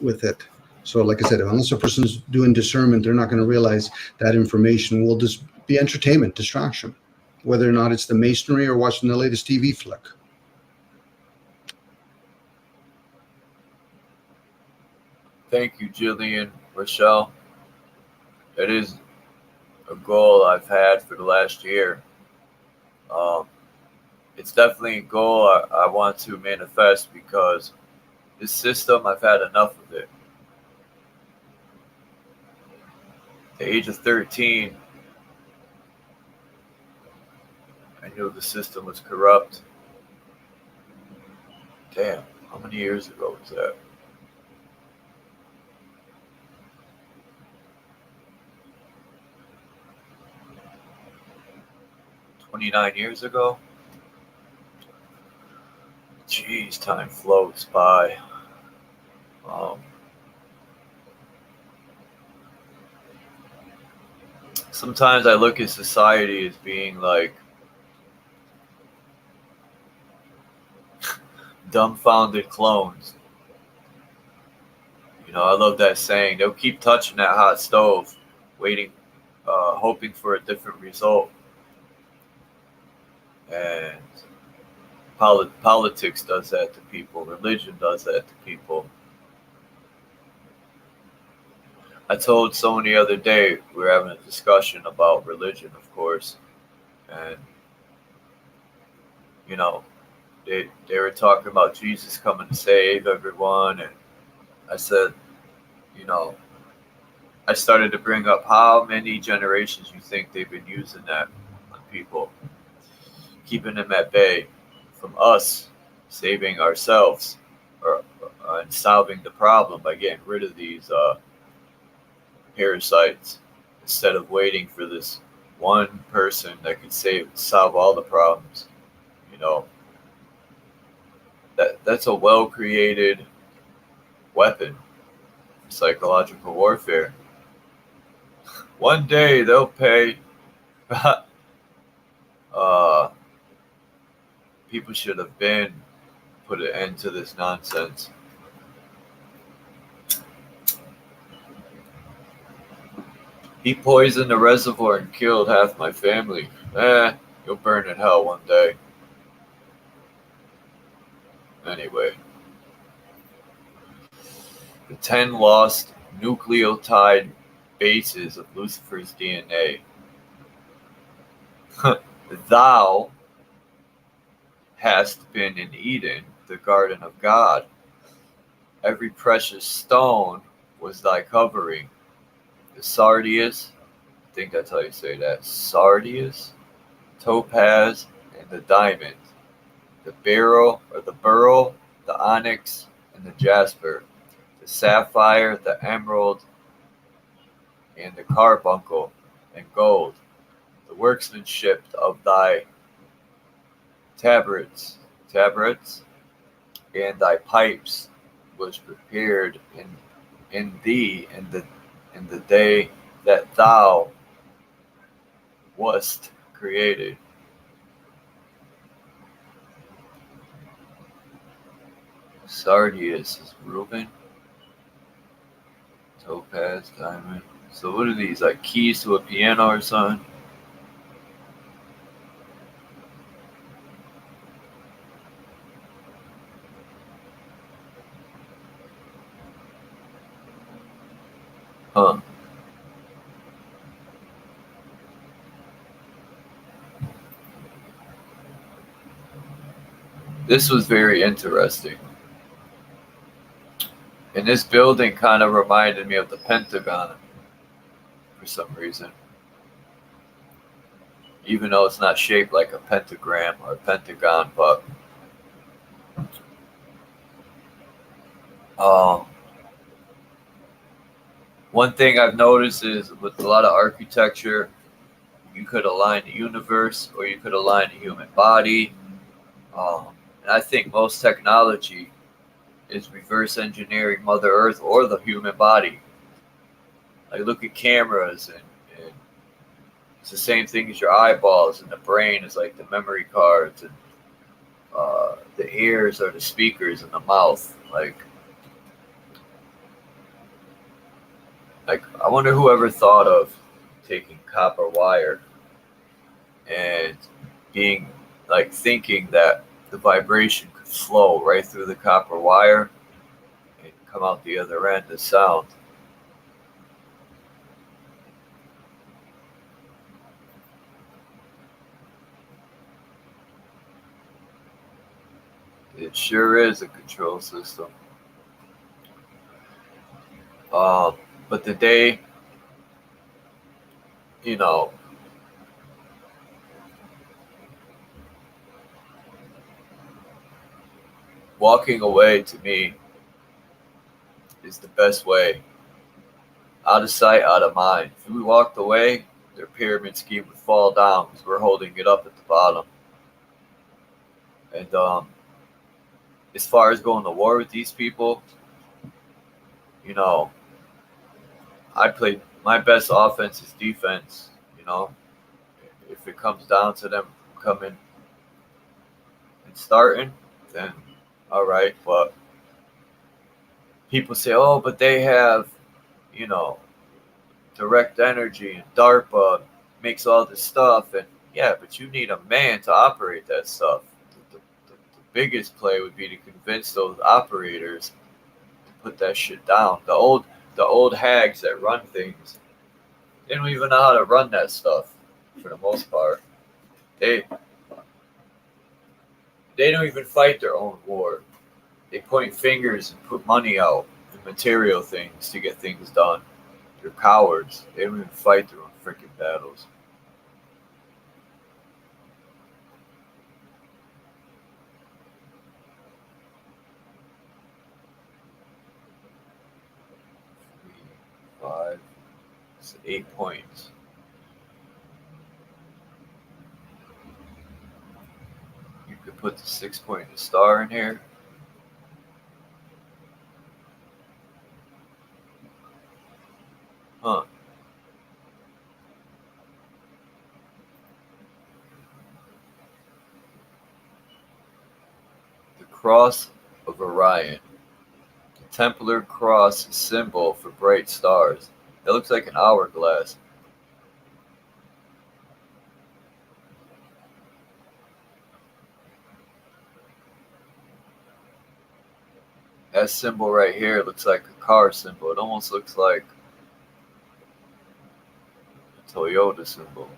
with it. So like I said, unless a person's doing discernment, they're not going to realize that information will just be entertainment, distraction, whether or not it's the masonry or watching the latest TV flick. Thank you, Jillian, Rochelle. It is a goal I've had for the last year. It's definitely a goal I want to manifest because this system, I've had enough of it. At the age of 13, I knew the system was corrupt. Damn, how many years ago was that? 29 years ago? Jeez, time floats by. Sometimes I look at society as being like dumbfounded clones. I love that saying. They'll keep touching that hot stove, waiting, hoping for a different result. And politics does that to people. Religion does that to people. I told someone the other day, we were having a discussion about religion, of course. And, they were talking about Jesus coming to save everyone. And I said, I started to bring up how many generations you think they've been using that on people, keeping them at bay from us saving ourselves and solving the problem by getting rid of these parasites instead of waiting for this one person that could solve all the problems. That's a well-created weapon for psychological warfare. One day they'll pay. People should have put an end to this nonsense. He poisoned the reservoir and killed half my family. You'll burn in hell one day. Anyway. The 10 lost nucleotide bases of Lucifer's DNA. Thou hast been in Eden, the garden of God. Every precious stone was thy covering. The sardius, I think that's how you say that, sardius, topaz, and the diamond, the beryl or the beryl, the onyx, and the jasper, the sapphire, the emerald, and the carbuncle, and gold. The workmanship of thy tabrets, and thy pipes was prepared in thee in the day that thou wast created. Sardius is Reuben, topaz, diamond. So what are these, like keys to a piano or something? Huh. This was very interesting. And this building kind of reminded me of the Pentagon for some reason. Even though it's not shaped like a pentagram or a pentagon, but one thing I've noticed is with a lot of architecture, you could align the universe or you could align the human body. And I think most technology is reverse engineering Mother Earth or the human body. Like look at cameras and it's the same thing as your eyeballs, and the brain is like the memory cards, and the ears are the speakers, and the mouth. Like I wonder whoever thought of taking copper wire and being like thinking that the vibration could flow right through the copper wire and come out the other end as sound. It sure is a control system. But the day, you know, walking away to me is the best way. Out of sight, out of mind. If we walked away, their pyramid scheme would fall down because we're holding it up at the bottom. And as far as going to war with these people, you know, I played my best offense is defense. You know, if it comes down to them coming and starting, then all right. But people say, oh, but they have, you know, direct energy and DARPA makes all this stuff. And yeah, but you need a man to operate that stuff. The biggest play would be to convince those operators to put that shit down. The old hags that run things, they don't even know how to run that stuff for the most part. They don't even fight their own war. They point fingers and put money out and material things to get things done. They're cowards. They don't even fight their own freaking battles. Five, it's 8 points. You could put the 6-point star in here. Huh. The Cross of Orion. The Templar cross symbol for bright stars. It looks like an hourglass. That symbol right here looks like a car symbol. It almost looks like a Toyota symbol.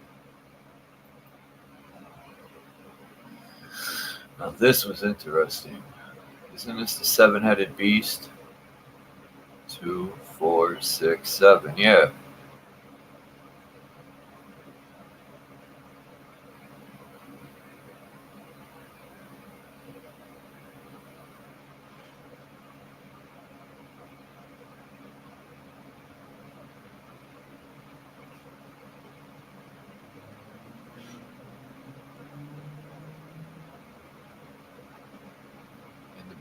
Now this was interesting. Isn't this the 7-headed beast? 2, 4, 6, 7. Yeah.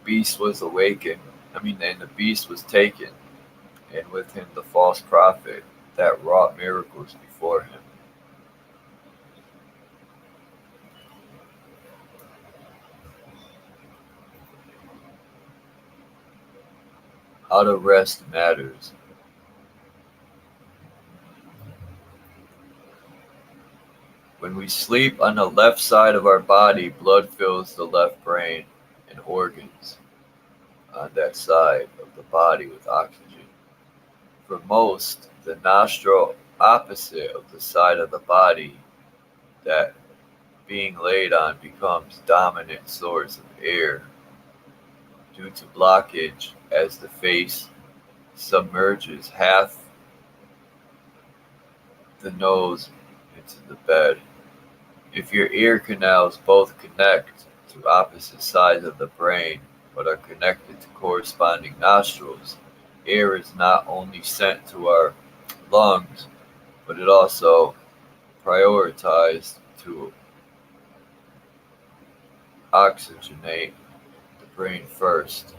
beast was awakened. And the beast was taken, and with him the false prophet that wrought miracles before him. How to rest matters. When we sleep on the left side of our body, blood fills the left brain and organs on that side of the body with oxygen. For most, the nostril opposite of the side of the body that being laid on becomes dominant source of air due to blockage as the face submerges half the nose into the bed. If your ear canals both connect to opposite sides of the brain but are connected to corresponding nostrils, air is not only sent to our lungs, but it also prioritized to oxygenate the brain first.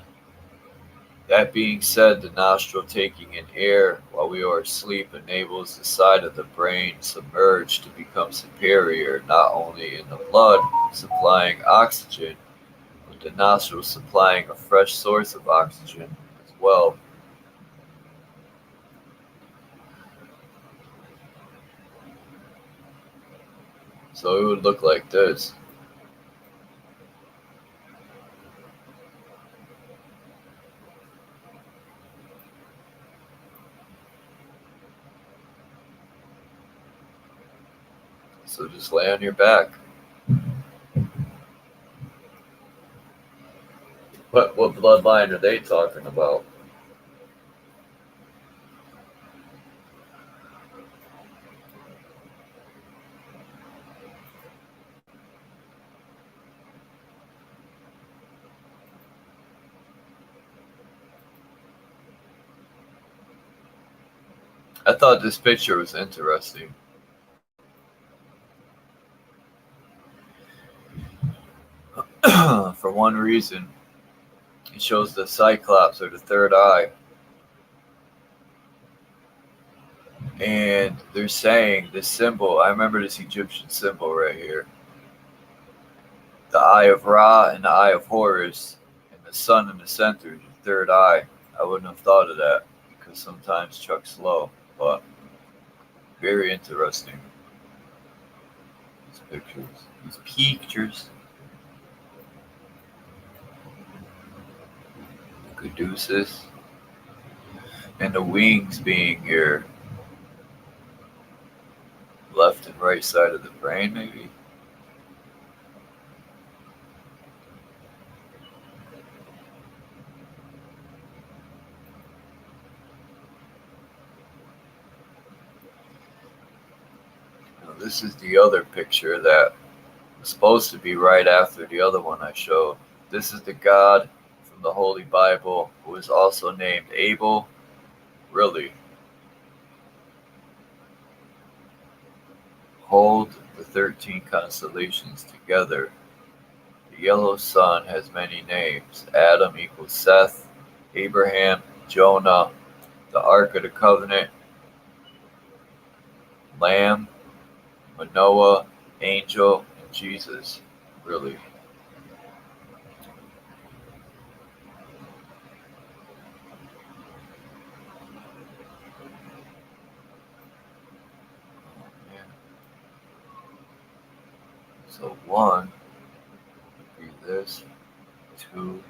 That being said, the nostril taking in air while we are asleep enables the side of the brain submerged to become superior, not only in the blood supplying oxygen, but the nostril supplying a fresh source of oxygen as well. So it would look like this. So just lay on your back. What bloodline are they talking about? I thought this picture was interesting. For one reason, it shows the Cyclops or the third eye. And they're saying this symbol, I remember this Egyptian symbol right here. The eye of Ra and the eye of Horus, and the sun in the center, the third eye. I wouldn't have thought of that because sometimes Chuck's slow, but very interesting. These pictures, these pictures. The caduceus, and the wings being your left and right side of the brain, maybe. Now, this is the other picture that was supposed to be right after the other one I showed. This is the God from the Holy Bible who is also named Abel. Really. Hold the 13 constellations together. The yellow sun has many names. Adam equals Seth, Abraham, Jonah, the Ark of the Covenant, Lamb, Manoah, Angel, and Jesus. Really. So one would be this, two,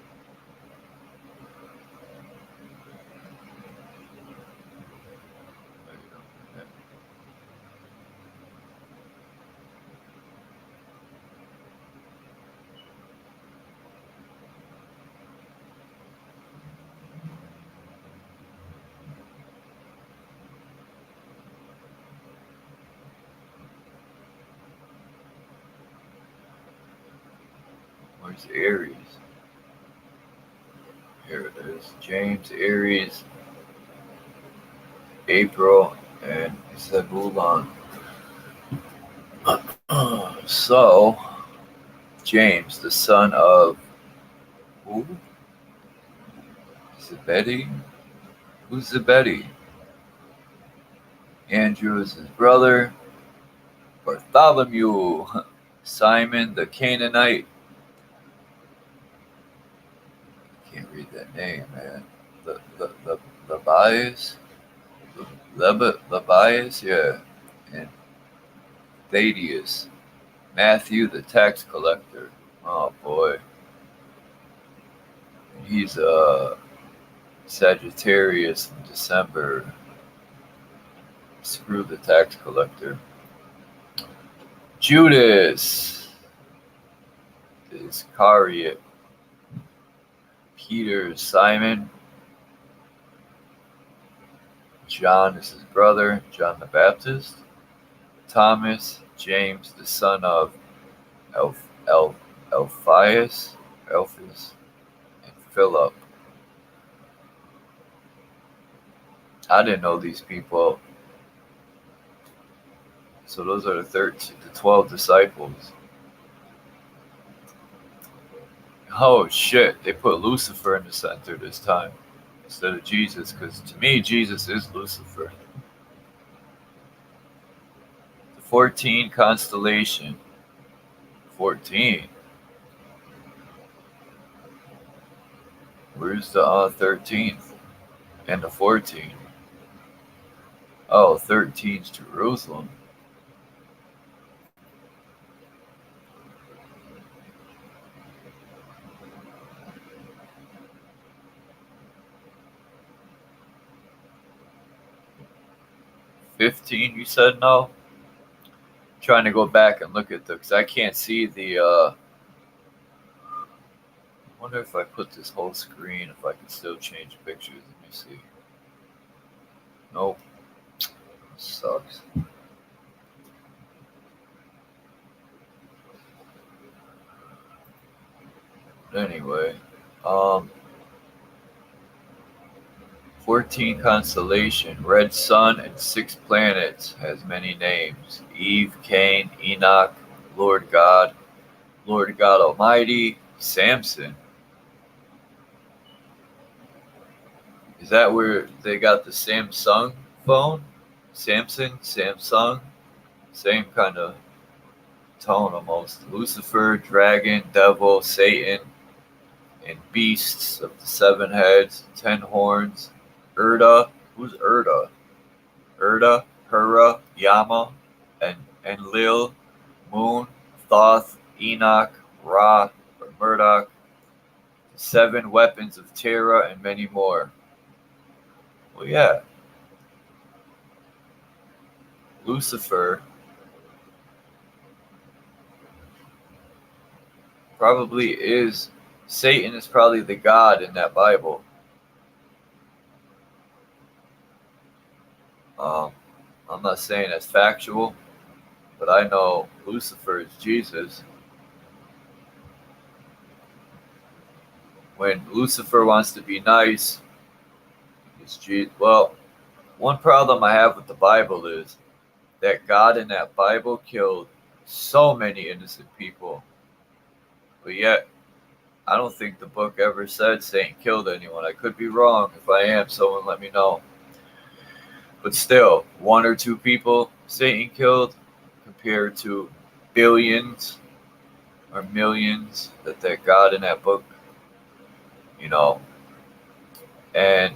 where's Aries? Here it is. James, Aries, April, and Zebulon. So, James, the son of who? Zebedee? Who's Zebedee? Andrew is his brother. Bartholomew. Simon the Canaanite. Can't read that name, man. The bias? The bias? Yeah. And Thaddeus. Matthew the tax collector. Oh boy. He's a Sagittarius in December. Screw the tax collector. Judas Iscariot. Peter Simon. John is his brother, John the Baptist. Thomas, James, the son of Alphaeus, and Philip. I didn't know these people. So those are the 12 disciples. Oh shit, they put Lucifer in the center this time instead of Jesus, because to me, Jesus is Lucifer. The 14 constellation. 14. Where's the 13th and the 14th? Oh, 13's Jerusalem. $15, you said no? Trying to go back and look at the, because I can't see the, I wonder if I put this whole screen, if I can still change pictures. Let me see. Nope. Sucks. Anyway, 14 constellation, red sun and 6 planets, has many names. Eve, Cain, Enoch, Lord God Almighty, Samson. Is that where they got the Samsung phone? Samsung, same kind of tone almost. Lucifer, dragon, devil, Satan, and beasts of the 7 heads, 10 horns. Urda, who's Urda? Urda, Hura, Yama, and Lil, Moon, Thoth, Enoch, Ra, or Murdoch, 7 weapons of Terra, and many more. Well, yeah. Lucifer probably is, Satan is probably the god in that Bible. I'm not saying that's factual, but I know Lucifer is Jesus. When Lucifer wants to be nice, it's Jesus. Well, one problem I have with the Bible is that God in that Bible killed so many innocent people. But yet, I don't think the book ever said Satan killed anyone. I could be wrong. If I am, someone let me know. But still, 1 or 2 people Satan killed compared to billions or millions that God in that book, you know. And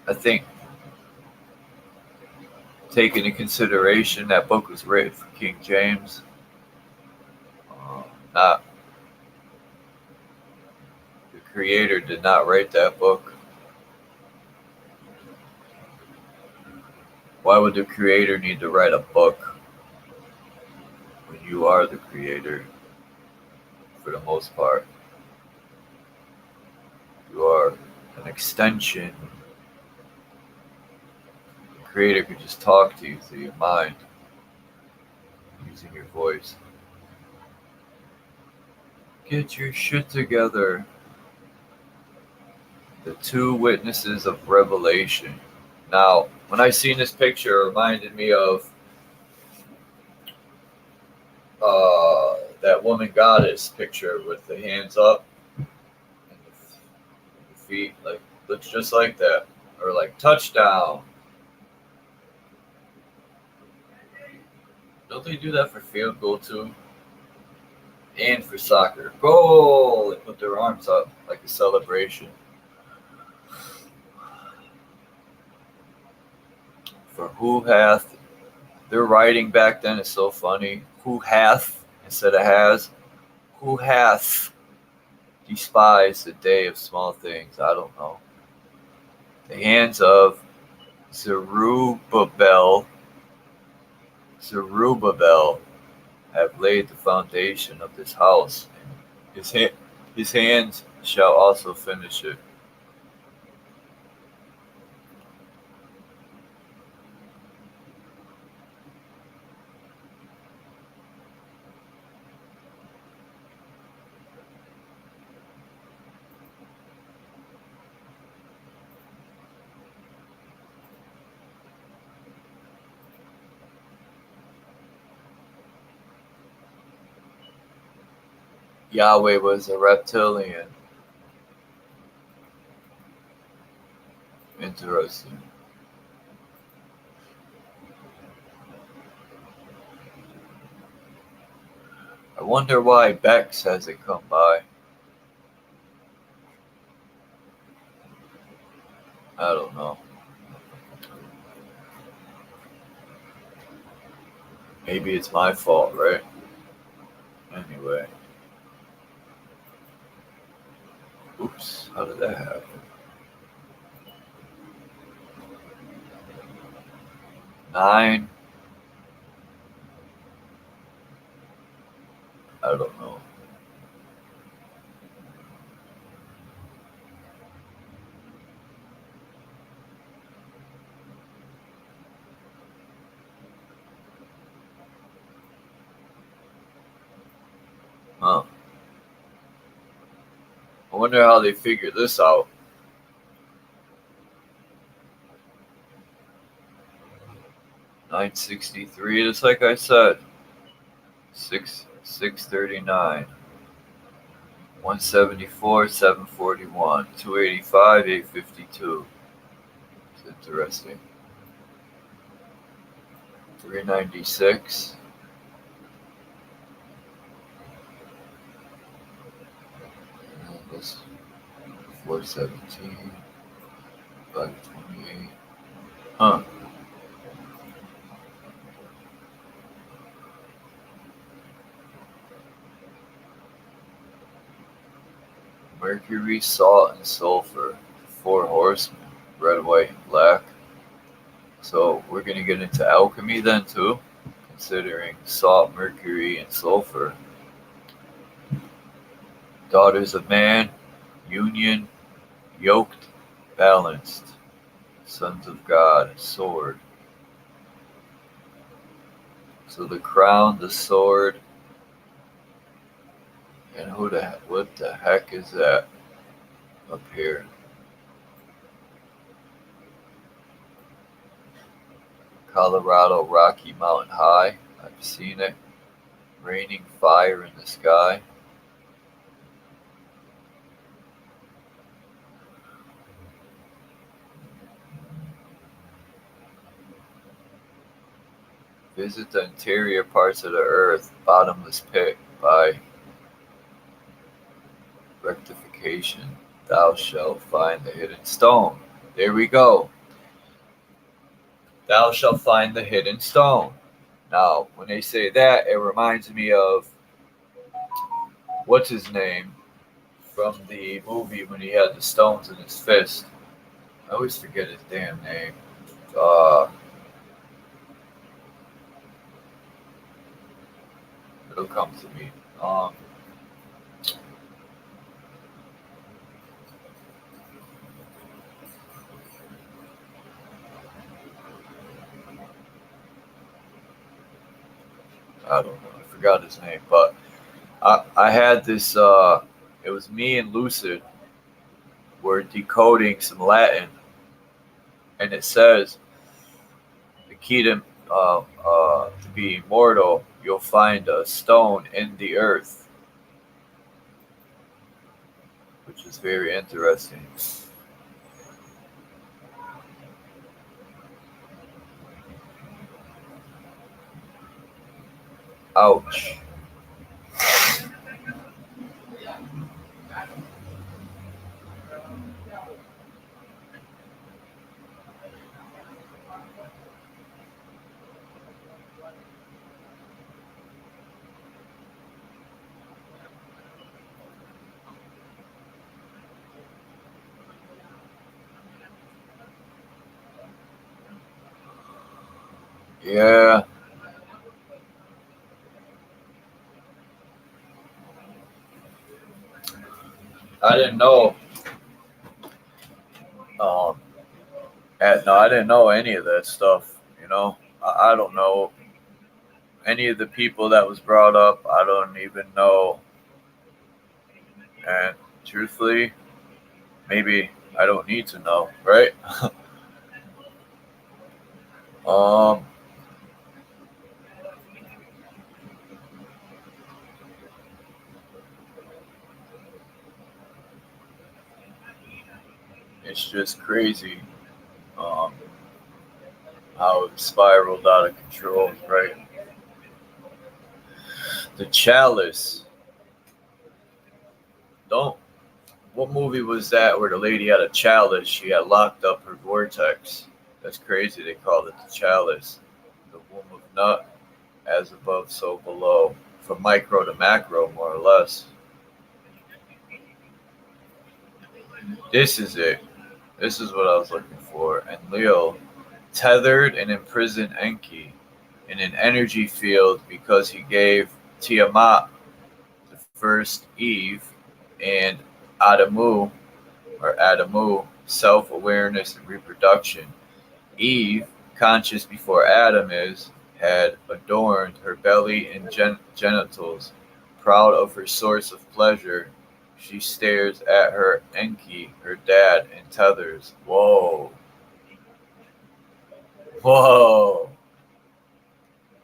I think, taking into consideration that book was written for King James, not the creator did not write that book. Why would the creator need to write a book when you are the creator? For the most part, you are an extension. The creator could just talk to you through your mind, using your voice. Get your shit together. The 2 witnesses of Revelation. Now, when I seen this picture, it reminded me of that woman goddess picture with the hands up and the feet, like looks just like that. Or like touchdown. Don't they do that for field goal too? And for soccer. Goal! They put their arms up like a celebration. For who hath, their writing back then is so funny. Who hath instead of has. Who hath despised the day of small things? I don't know. The hands of Zerubbabel have laid the foundation of this house. His hands shall also finish it. Yahweh was a reptilian. Interesting. I wonder why Bex hasn't come by. I don't know. Maybe it's my fault, right? Anyway. Oops, how did that happen? Nine. I don't know. Huh. I wonder how they figured this out. $963, just like I said. 639. 174, 741. 285, 852. It's interesting. 396. And this 417. 528. Huh. Mercury, salt, and sulfur. 4 horsemen. Red, white, and black. So we're going to get into alchemy then too, considering salt, mercury, and sulfur. Daughters of man, union, yoked, balanced. Sons of God, sword. So the crown, the sword, and what the heck is that up here? Colorado Rocky Mountain High. I've seen it. Raining fire in the sky. Visit the interior parts of the earth, bottomless pit by rectification. Thou shalt find the hidden stone. There we go. Thou shalt find the hidden stone. Now, when they say that, it reminds me of what's his name from the movie when he had the stones in his fist. I always forget his damn name. It'll come to me. I don't know. I forgot his name, but I had this. It was me and Lucid were decoding some Latin, and it says the key to be immortal, you'll find a stone in the earth, which is very interesting. Ouch. Yeah. I didn't know. Um, no, I didn't know any of that stuff. You know, I don't know any of the people that was brought up. I don't even know. And truthfully, maybe I don't need to know, right? um, it's just crazy. Um, how it spiraled out of control, right? The Chalice. Don't. What movie was that where the lady had a chalice? She had locked up her vortex. That's crazy. They called it the Chalice. The womb of nut, as above, so below. From micro to macro, more or less. This is it. This is what I was looking for. And Leo, tethered and imprisoned Enki in an energy field because he gave Tiamat, the first Eve, and Adamu, self-awareness and reproduction. Eve, conscious before Adam is, had adorned her belly and genitals. Proud of her source of pleasure, she stares at her Enki, her dad, and tethers. Whoa. Whoa.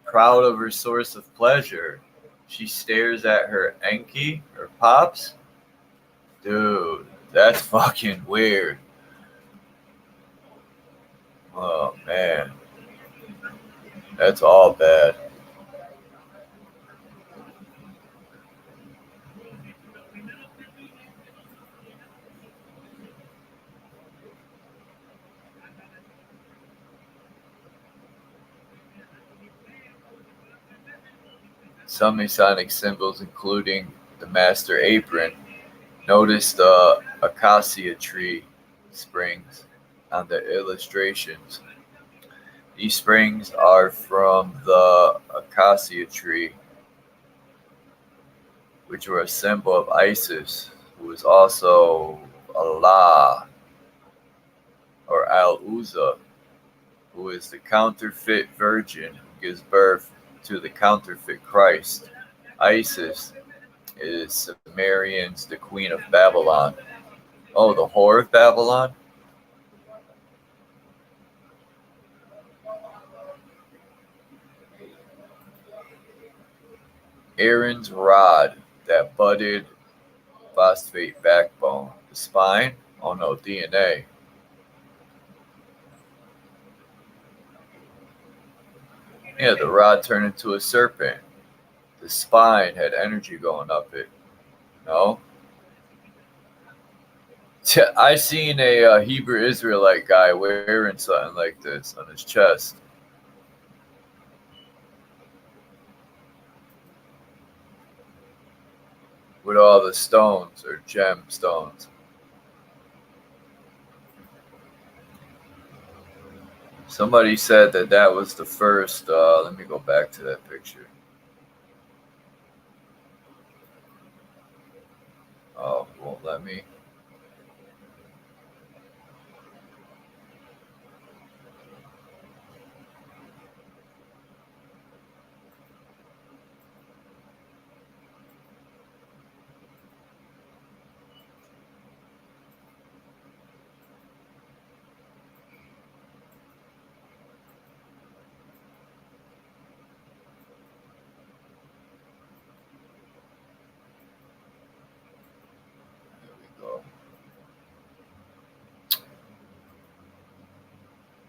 Proud of her source of pleasure, she stares at her Enki, her pops? Dude, that's fucking weird. Oh, man. That's all bad. Some Masonic symbols, including the Master Apron, notice the acacia tree springs on the illustrations. These springs are from the acacia tree, which were a symbol of Isis, who is also Allah, or Al-Uzza, who is the counterfeit virgin who gives birth to the counterfeit Christ. Isis is Sumerians, the queen of Babylon. Oh, the whore of Babylon? Aaron's rod that budded phosphate backbone. The spine? Oh no, DNA. Yeah, the rod turned into a serpent. The spine had energy going up it. No? I seen a Hebrew Israelite guy wearing something like this on his chest. With all the stones or gemstones. Somebody said that was the first. Let me go back to that picture. Oh, it won't let me.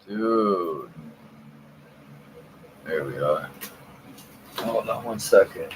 Dude. There we are. Oh Hold on 1 second.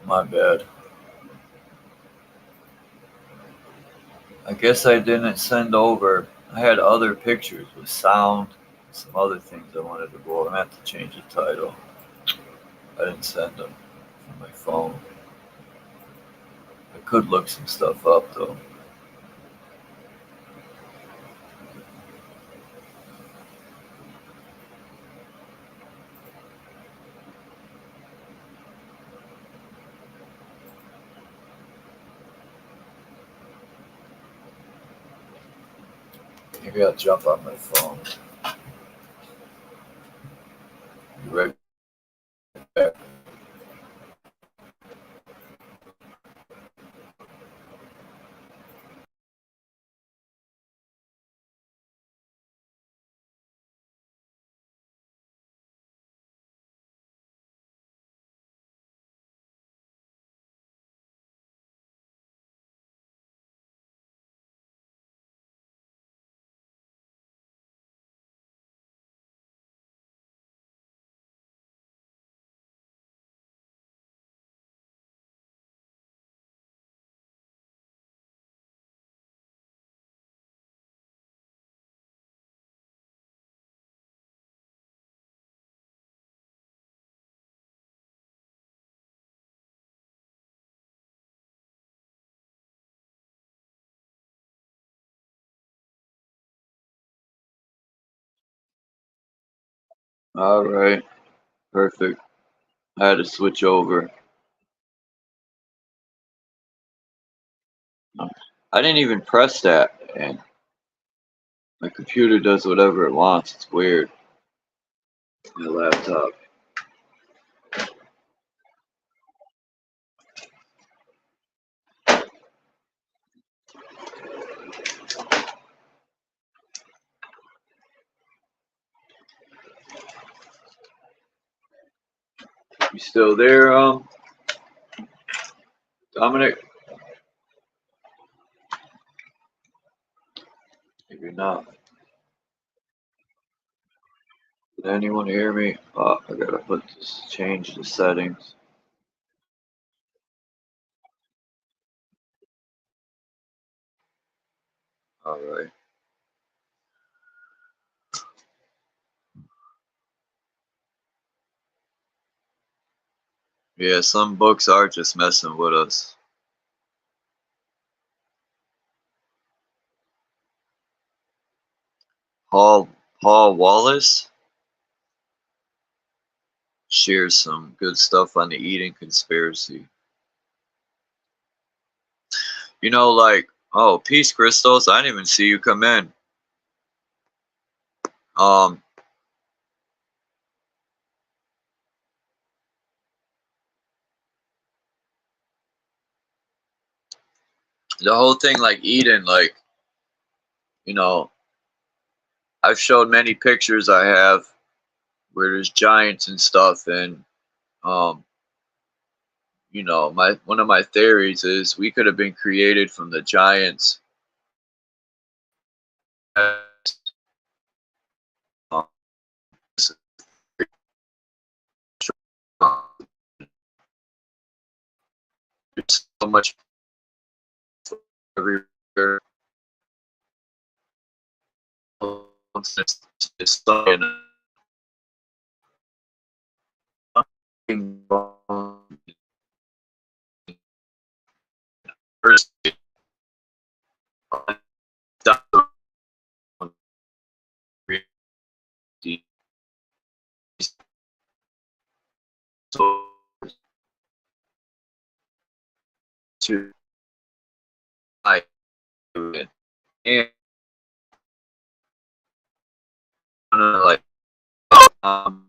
My bad. I guess I didn't send over. I had other pictures with sound, some other things I wanted to go over. I have to change the title. I didn't send them from my phone. I could look some stuff up though. Maybe I'll jump on my phone. Be right back. All right, perfect. I had to switch over. I didn't even press that, and my computer does whatever it wants. It's weird. My laptop. You still there, Dominic? Maybe not. Did anyone hear me? Oh, I gotta change the settings. All right. Yeah, some books are just messing with us. Paul Wallace shares some good stuff on the eating conspiracy. You know, like, oh, peace, Crystals. I didn't even see you come in. Um, the whole thing, like eating, like, you know, I've showed many pictures I have where there's giants and stuff, and you know, one of my theories is we could have been created from the giants. There's so much everywhere. It's to like and like um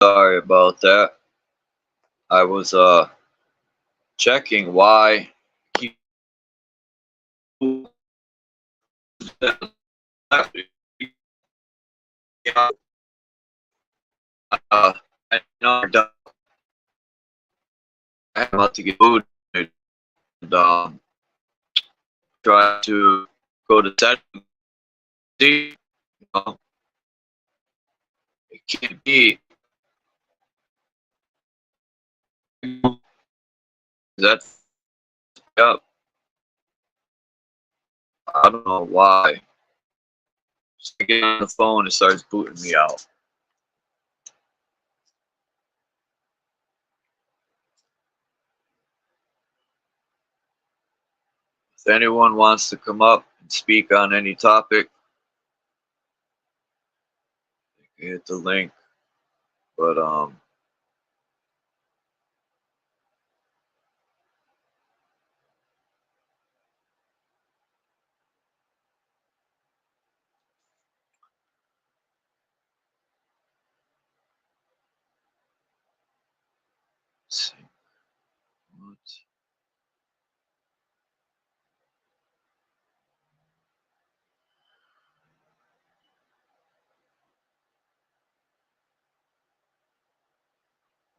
Sorry about that. I was checking why I know I'm about to get food and try to go to settings. See, you know, it can't be that's up. I don't know why. Just I get on the phone, it starts booting me out. If anyone wants to come up and speak on any topic, you can hit the link. But let's see. What?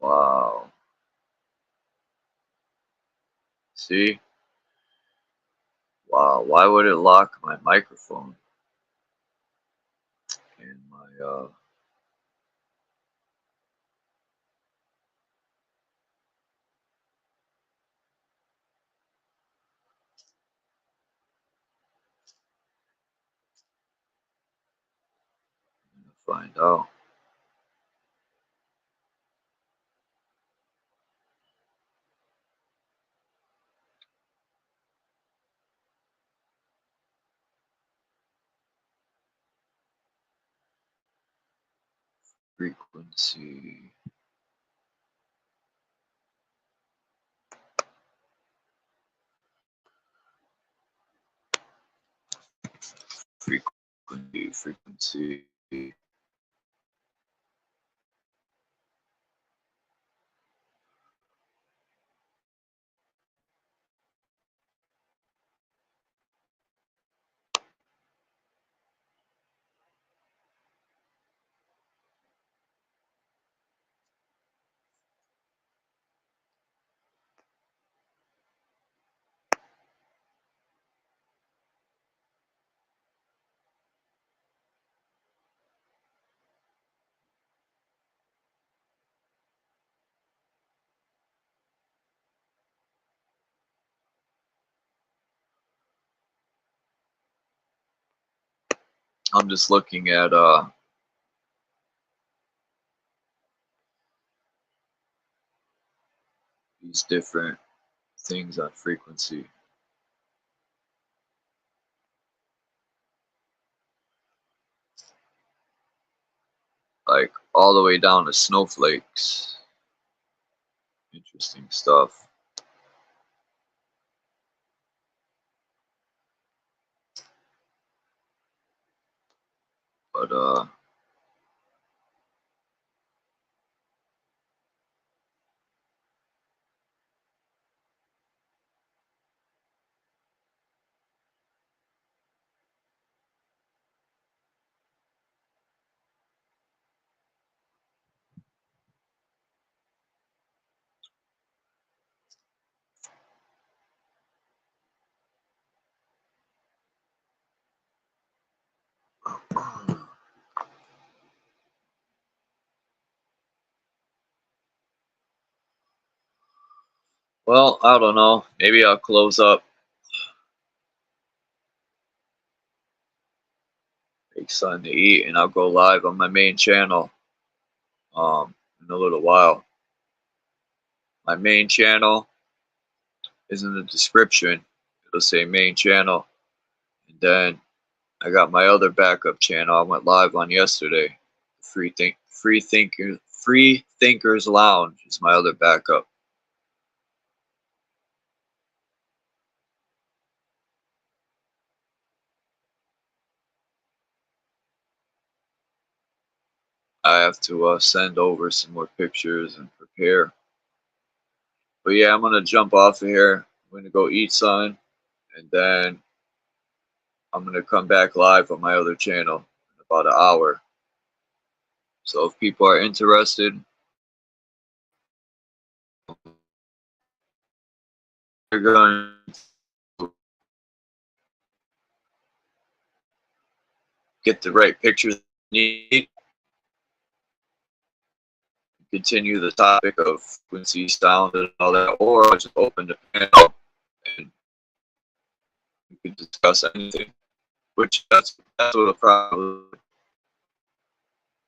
Wow. See? Wow. Why would it lock my microphone and my find out. Frequency. Frequency. I'm just looking at these different things on frequency. Like all the way down to snowflakes. Interesting stuff. But well, I don't know. Maybe I'll close up. Make something to eat, and I'll go live on my main channel. In a little while. My main channel is in the description. It'll say main channel, and then I got my other backup channel. I went live on yesterday. Free Thinkers Lounge is my other backup. I have to send over some more pictures and prepare. But yeah, I'm gonna jump off of here. I'm gonna go eat something, and then I'm gonna come back live on my other channel in about an hour. So if people are interested, you're going to get the right pictures you need. Continue the topic of frequency, sound, and all that, or just open the panel and you can discuss anything. Which that's what the problem.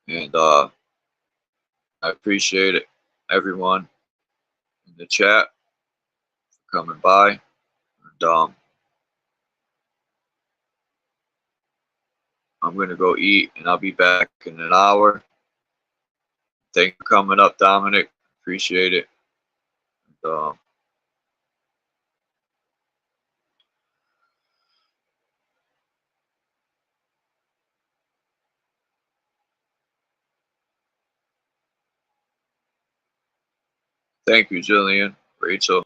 And I appreciate it, everyone in the chat for coming by. And I'm gonna go eat, and I'll be back in an hour. Thanks for coming up, Dominic. Appreciate it. And, thank you, Jillian, Rachel.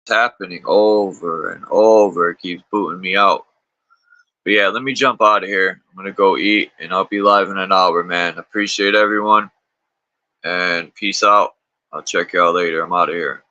It's happening over and over. It keeps booting me out. But yeah, let me jump out of here. I'm gonna go eat, and I'll be live in an hour, man. Appreciate everyone, and peace out. I'll check y'all later. I'm out of here.